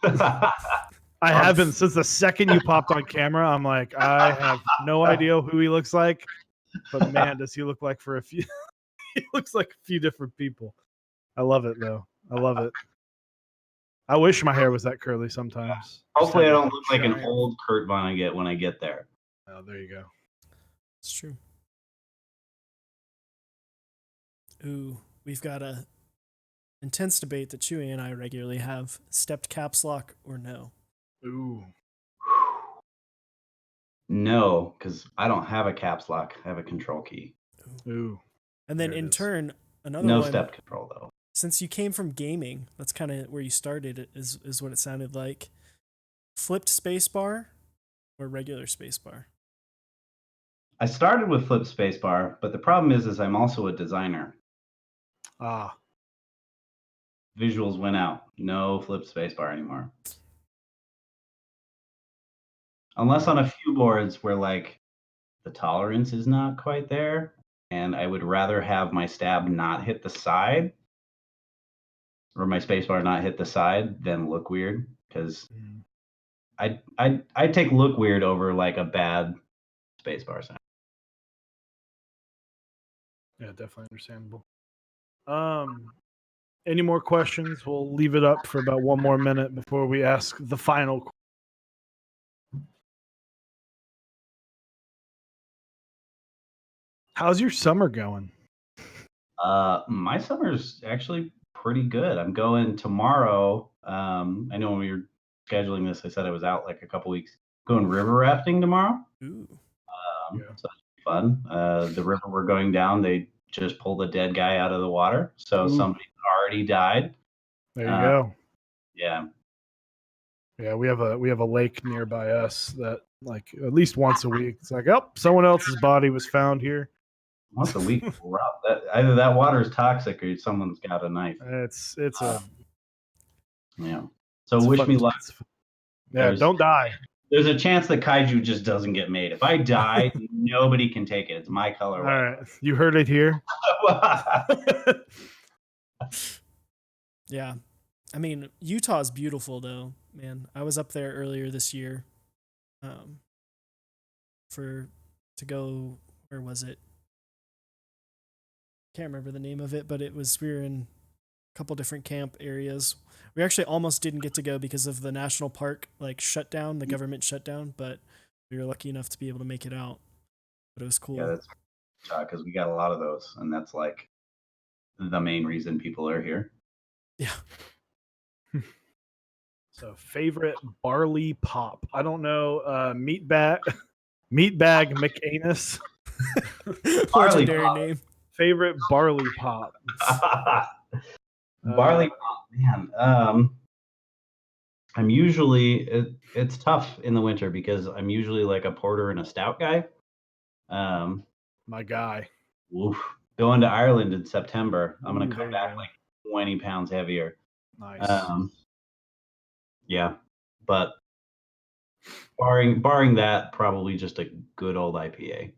I have been since the second you popped on camera. I'm like, I have no idea who he looks like, but man, does he look like for a few he looks like a few different people. I love it though. I love it. I wish my hair was that curly sometimes. Hopefully I don't look like an old Kurt Vonnegut when I get there. Oh, there you go. It's true. Ooh, we've got a intense debate that Chewy and I regularly have. Stepped caps lock or no? Ooh. No, because I don't have a caps lock. I have a control key. Ooh. And then in turn, another no one. step control though. Since you came from gaming, that's kind of where you started, is what it sounded like. Flipped spacebar or regular spacebar? I started with flipped spacebar, but the problem is I'm also a designer. Ah. Visuals went out. No flipped spacebar anymore. Unless on a few boards where like the tolerance is not quite there, and I would rather have my stab not hit the side or my spacebar not hit the side than look weird, because I'd take look weird over like a bad spacebar sound. Yeah, definitely understandable. Any more questions? We'll leave it up for about one more minute before we ask the final question. How's your summer going? My summer's actually pretty good. I'm going tomorrow. I know when we were scheduling this, I said I was out like a couple weeks. Going river rafting tomorrow. Ooh. Yeah. So that's fun. The river we're going down, they just pulled a dead guy out of the water. So Ooh. somebody already died. There you go. Yeah. Yeah, we have a lake nearby us that like at least once a week. It's like, oh, someone else's body was found here. Once a week. Rough. Either that water is toxic or someone's got a knife. It's Yeah. So it's wish fun. me luck. Yeah, don't die. There's a chance that kaiju just doesn't get made. If I die, nobody can take it. It's my color. All right, you heard it here. Yeah. I mean, Utah's beautiful though, man. I was up there earlier this year. To go, where was it? Can't remember the name of it, but we were in a couple different camp areas. We actually almost didn't get to go because of the national park like shutdown, the government shutdown, but we were lucky enough to be able to make it out. But it was cool. Yeah, that's because we got a lot of those, and that's like the main reason people are here. Yeah. So favorite barley pop. I don't know. Meatbag McAnus. Legendary name. Favorite barley pop. Barley pop, man. I'm usually it's tough in the winter because I'm usually like a porter and a stout guy. My guy. Oof. Going to Ireland in September. I'm gonna Ooh, come back like 20 pounds heavier. Nice. Yeah, but barring that, probably just a good old IPA.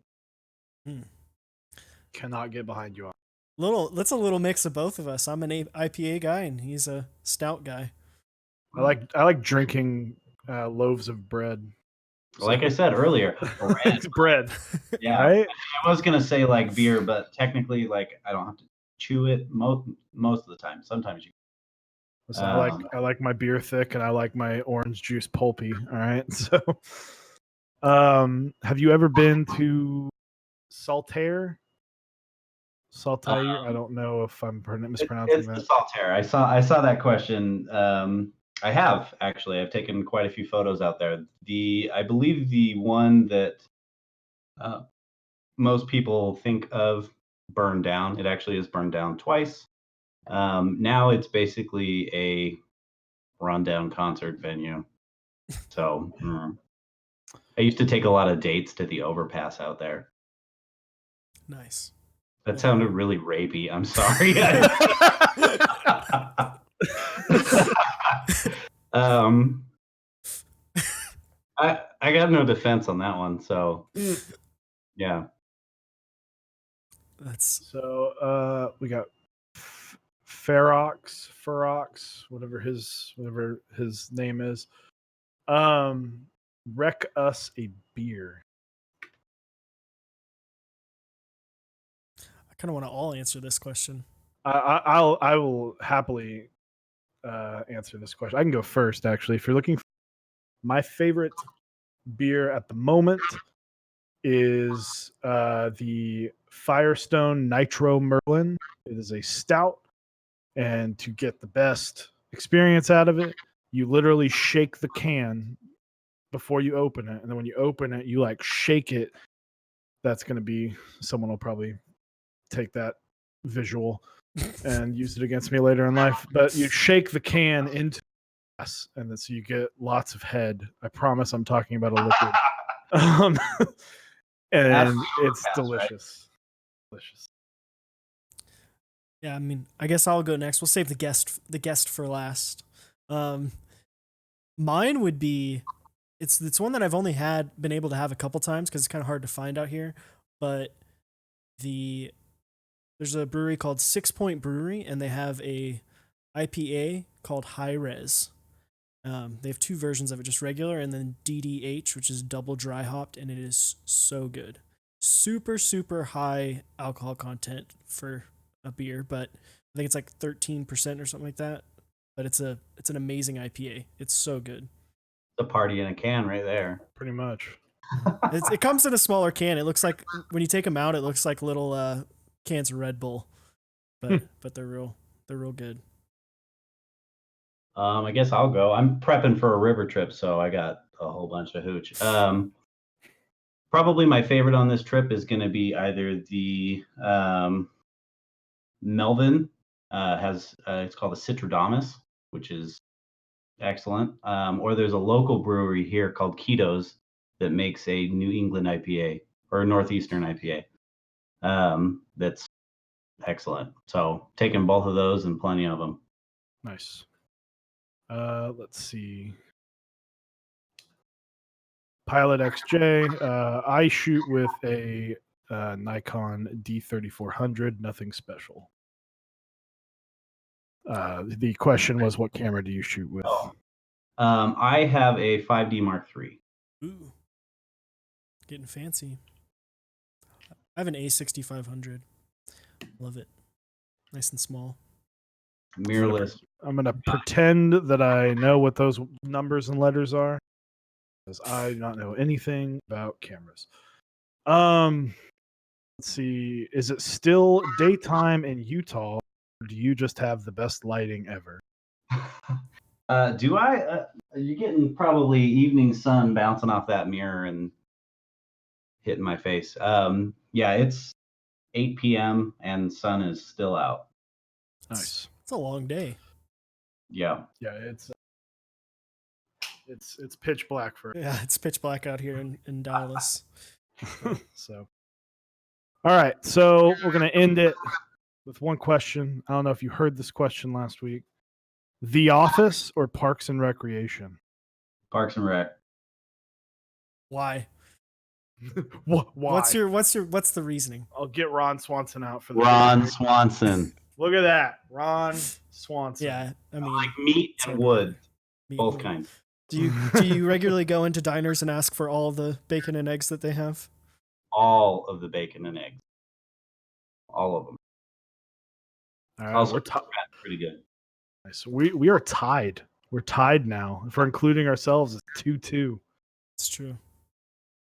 Cannot get behind you on. That's a little mix of both of us. I'm an IPA guy and he's a stout guy. I like drinking loaves of bread. Like I said earlier, bread. Yeah, right? I was gonna say like beer, but technically, like I don't have to chew it most of the time. Sometimes you. So I like my beer thick and I like my orange juice pulpy. All right. So, have you ever been to Saltaire? Saltaire? I don't know if I'm mispronouncing it's that. It's the Saltaire. I saw that question. I have actually. I've taken quite a few photos out there. I believe the one that most people think of burned down. It actually is burned down twice. Now it's basically a rundown concert venue. So I used to take a lot of dates to the overpass out there. Nice. That sounded really rapey. I'm sorry. I got no defense on that one. So yeah. So we got Ferox, whatever his name is. Wreck us a beer. I kind of want to all answer this question. I will happily answer this question. I can go first, actually. If you're looking for my favorite beer at the moment is the Firestone Nitro Merlin. It is a stout, and to get the best experience out of it, you literally shake the can before you open it, and then when you open it, you like shake it. That's going to be someone will probably take that visual and use it against me later in life. But you shake the can into glass, and then so you get lots of head. I promise I'm talking about a liquid. And it's delicious. Right? Delicious. Yeah, I mean, I guess I'll go next. We'll save the guest for last. Mine would be it's one that I've only been able to have a couple times because it's kind of hard to find out here, but there's a brewery called 6 Point Brewery, and they have a IPA called High Res. They have two versions of it, just regular and then DDH, which is double dry hopped, and it is so good. Super, super high alcohol content for a beer, but I think it's like 13% or something like that. But it's an amazing IPA. It's so good. The party in a can right there. Pretty much. It comes in a smaller can. It looks like when you take them out, it looks like little cans of Red Bull, but they're real good. I guess I'll go. I'm prepping for a river trip, so I got a whole bunch of hooch. Probably my favorite on this trip is going to be either the Melvin it's called a Citrodamus, which is excellent. Or there's a local brewery here called Keto's that makes a New England IPA or a Northeastern IPA. That's excellent. So taking both of those and plenty of them. Nice. Let's see. Pilot XJ. I shoot with a Nikon D3400. Nothing special. The question was, what camera do you shoot with? I have a 5D Mark III. Ooh, getting fancy. I have an A6500. Love it. Nice and small. Mirrorless. I'm gonna pretend that I know what those numbers and letters are, because I do not know anything about cameras. Let's see. Is it still daytime in Utah, or do you just have the best lighting ever? Do I? You're getting probably evening sun bouncing off that mirror and hitting my face. Yeah, it's 8 p.m. and sun is still out. Nice. It's a long day. Yeah. Yeah, it's pitch black for Yeah, it's pitch black out here in Dallas. so. All right, so we're gonna end it with one question. I don't know if you heard this question last week. The Office or Parks and Recreation? Parks and Rec. Why? Why? What's the reasoning? I'll get Ron Swanson out for the Ron Swanson. Look at that, Ron Swanson. Yeah, I mean, Like meat and wood, both kinds. Do you regularly go into diners and ask for all the bacon and eggs that they have? All of the bacon and eggs. All of them. All right, Also, we're pretty good. So we are tied. We're tied now. If we're including ourselves, it's 2-2. It's true.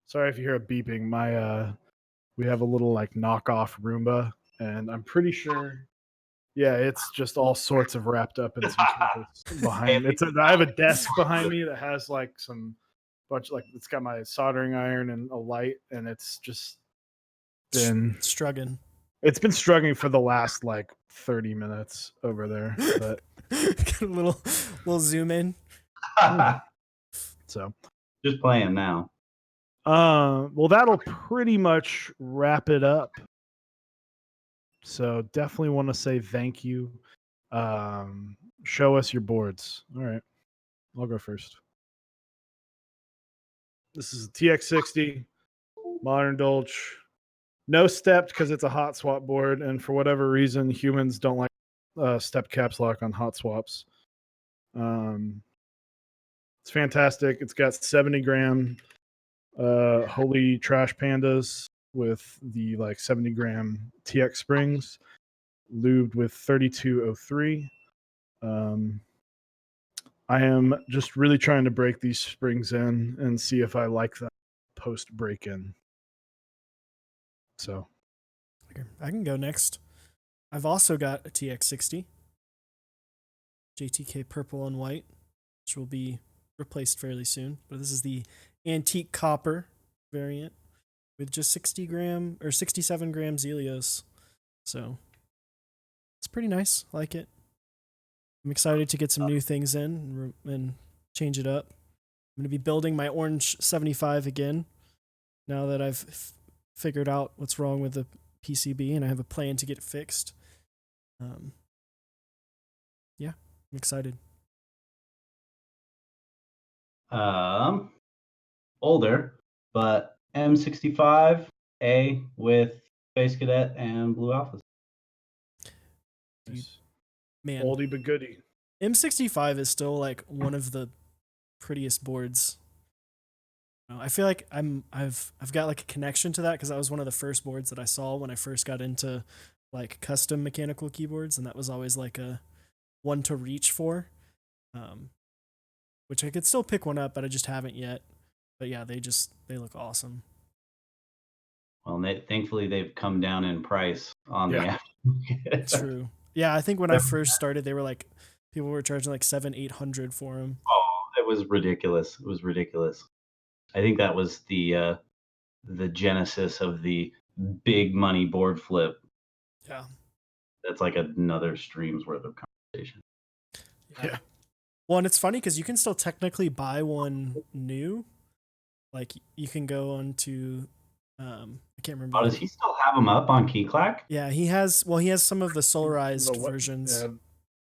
Sorry if you hear a beeping. My we have a little like knockoff Roomba, and I'm pretty sure. Yeah, it's just all sorts of wrapped up in some cables behind me. I have a desk behind me that has like some bunch, like it's got my soldering iron and a light, and it's just been struggling. It's been struggling for the last like 30 minutes over there. But Get a little zoom in. So just playing now. Well, that'll pretty much wrap it up. So definitely want to say thank you. Show us your boards. All right, I'll go first. This is a TX60 Modern Dolch. No stepped because it's a hot swap board, and for whatever reason, humans don't like step caps lock on hot swaps. It's fantastic. It's got 70-gram Holy Trash Pandas with the like 70-gram TX springs, lubed with 3203. I am just really trying to break these springs in and see if I like them post break in. So I can go next. I've also got a TX60 JTK purple and white, which will be replaced fairly soon. But this is the antique copper variant with just 67 grams Helios. So it's pretty nice. I like it. I'm excited to get some new things in and change it up. I'm going to be building my orange 75 again now that I've figured out what's wrong with the PCB and I have a plan to get it fixed. Yeah, I'm excited. Older, but M65A with Space Cadet and Blue Alphas. Nice. Man, Oldie but goodie. M65 is still like one of the prettiest boards. I feel like I've got like a connection to that because that was one of the first boards that I saw when I first got into like custom mechanical keyboards, and that was always like a one to reach for. Which I could still pick one up, but I just haven't yet. But yeah, they look awesome. Well, thankfully they've come down in price on Yeah. the True. Yeah, I think when I first started, they were like people were charging like 700-800 for them. Oh, it was ridiculous. It was ridiculous. I think that was the genesis of the big money board flip. Yeah. That's like another stream's worth of conversation. Yeah. Well, and it's funny because you can still technically buy one new. Like you can go on to, I can't remember. Oh, does he still have them up on KeyClack? Yeah, he has. Well, he has some of the solarized versions. Yeah,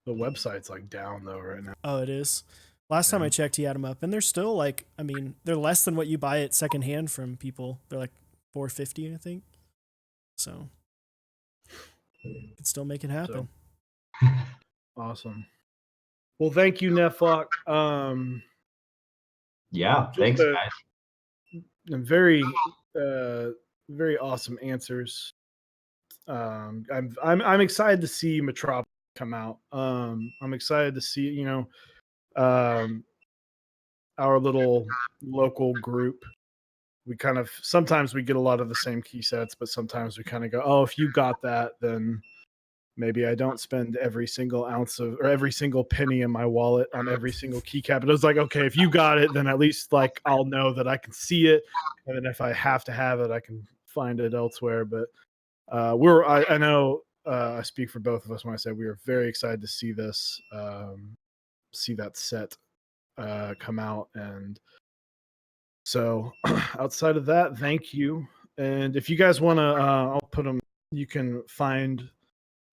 the website's like down though right now. Oh, it is. Last time I checked, he had them up, and they're still like. I mean, they're less than what you buy it secondhand from people. They're like $450, I think. So, you can still make it happen. So, awesome. Well, thank you, Nephlock. Yeah, thanks, guys. Very, very awesome answers. I'm excited to see Metropolis come out. I'm excited to see our little local group. We kind of sometimes we get a lot of the same key sets, but sometimes we kind of go, oh, if you got that, then maybe I don't spend every single ounce of or every single penny in my wallet on every single keycap. But it was like, okay, if you got it, then at least like I'll know that I can see it, and then if I have to have it, I can find it elsewhere. But I know I speak for both of us when I say we are very excited to see this, see that set come out. And so outside of that, thank you. And if you guys want to, I'll put them, you can find,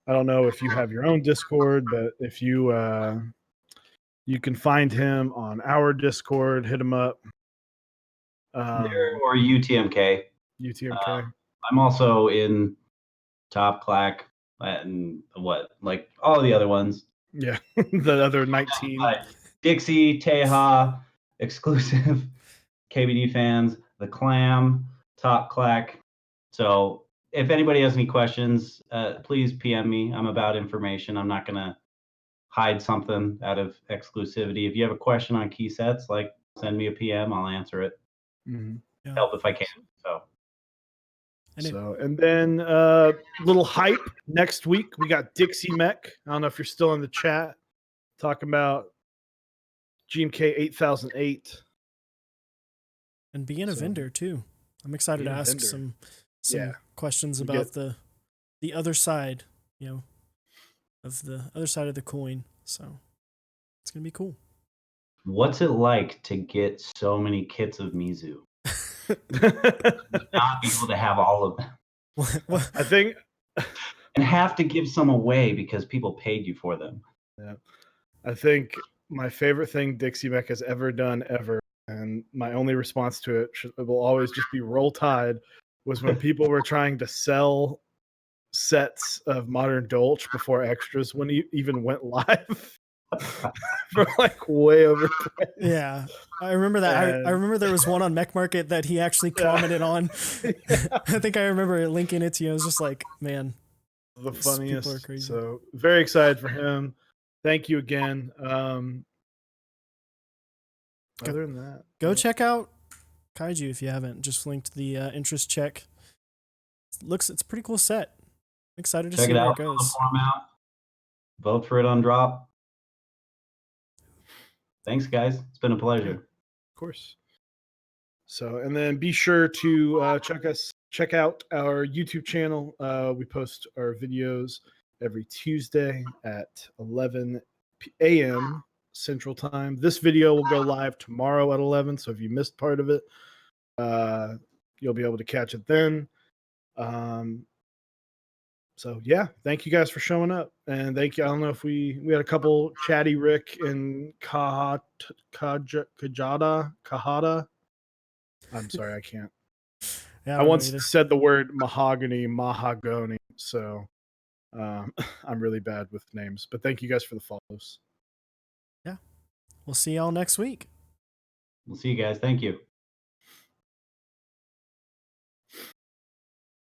I don't know if you have your own Discord, but if you, you can find him on our Discord, hit him up. Or UTMK. UTMK. I'm also in Top Clack and like all the other ones. Yeah, the other 19. Dixie, Teja, exclusive, KBD fans, the Clam, Top Clack. So if anybody has any questions, please PM me. I'm about information. I'm not going to hide something out of exclusivity. If you have a question on key sets, like send me a PM. I'll answer it. Mm-hmm. Yeah. Help if I can. And then little hype next week. We got Dixie Mech. I don't know if you're still in the chat talking about GMK 8008. And being a vendor too. I'm excited to ask some questions about the other side, of the other side of the coin. So it's gonna be cool. What's it like to get so many kits of Mizu? Not be able to have all of them. I think, and have to give some away because people paid you for them. Yeah, I think my favorite thing Dixie Mech has ever done ever, and my only response to it will always just be Roll Tide, was when people were trying to sell sets of Modern Dolch before extras when he even went live. For like way overpriced. Yeah, I remember that. I remember there was one on Mech Market that he actually commented on. I think I remember linking it to you. I was just like, man, the funniest. People are crazy. So very excited for him. Thank you again. Other than that, go check out Kaiju if you haven't. Just linked the interest check. It's a pretty cool set. I'm excited to see where it goes. Vote for it on Drop. Thanks, guys. It's been a pleasure. Of course. So, and then be sure to check out our YouTube channel. We post our videos every Tuesday at 11 a.m. Central Time. This video will go live tomorrow at 11. So if you missed part of it, you'll be able to catch it then. So yeah, thank you guys for showing up, and thank you. I don't know if we had a couple Chatty Rick and Kahada. I'm sorry, I can't. Yeah, I once related. said the word mahogany, so I'm really bad with names. But thank you guys for the follows. We'll see y'all next week. We'll see you guys. Thank you.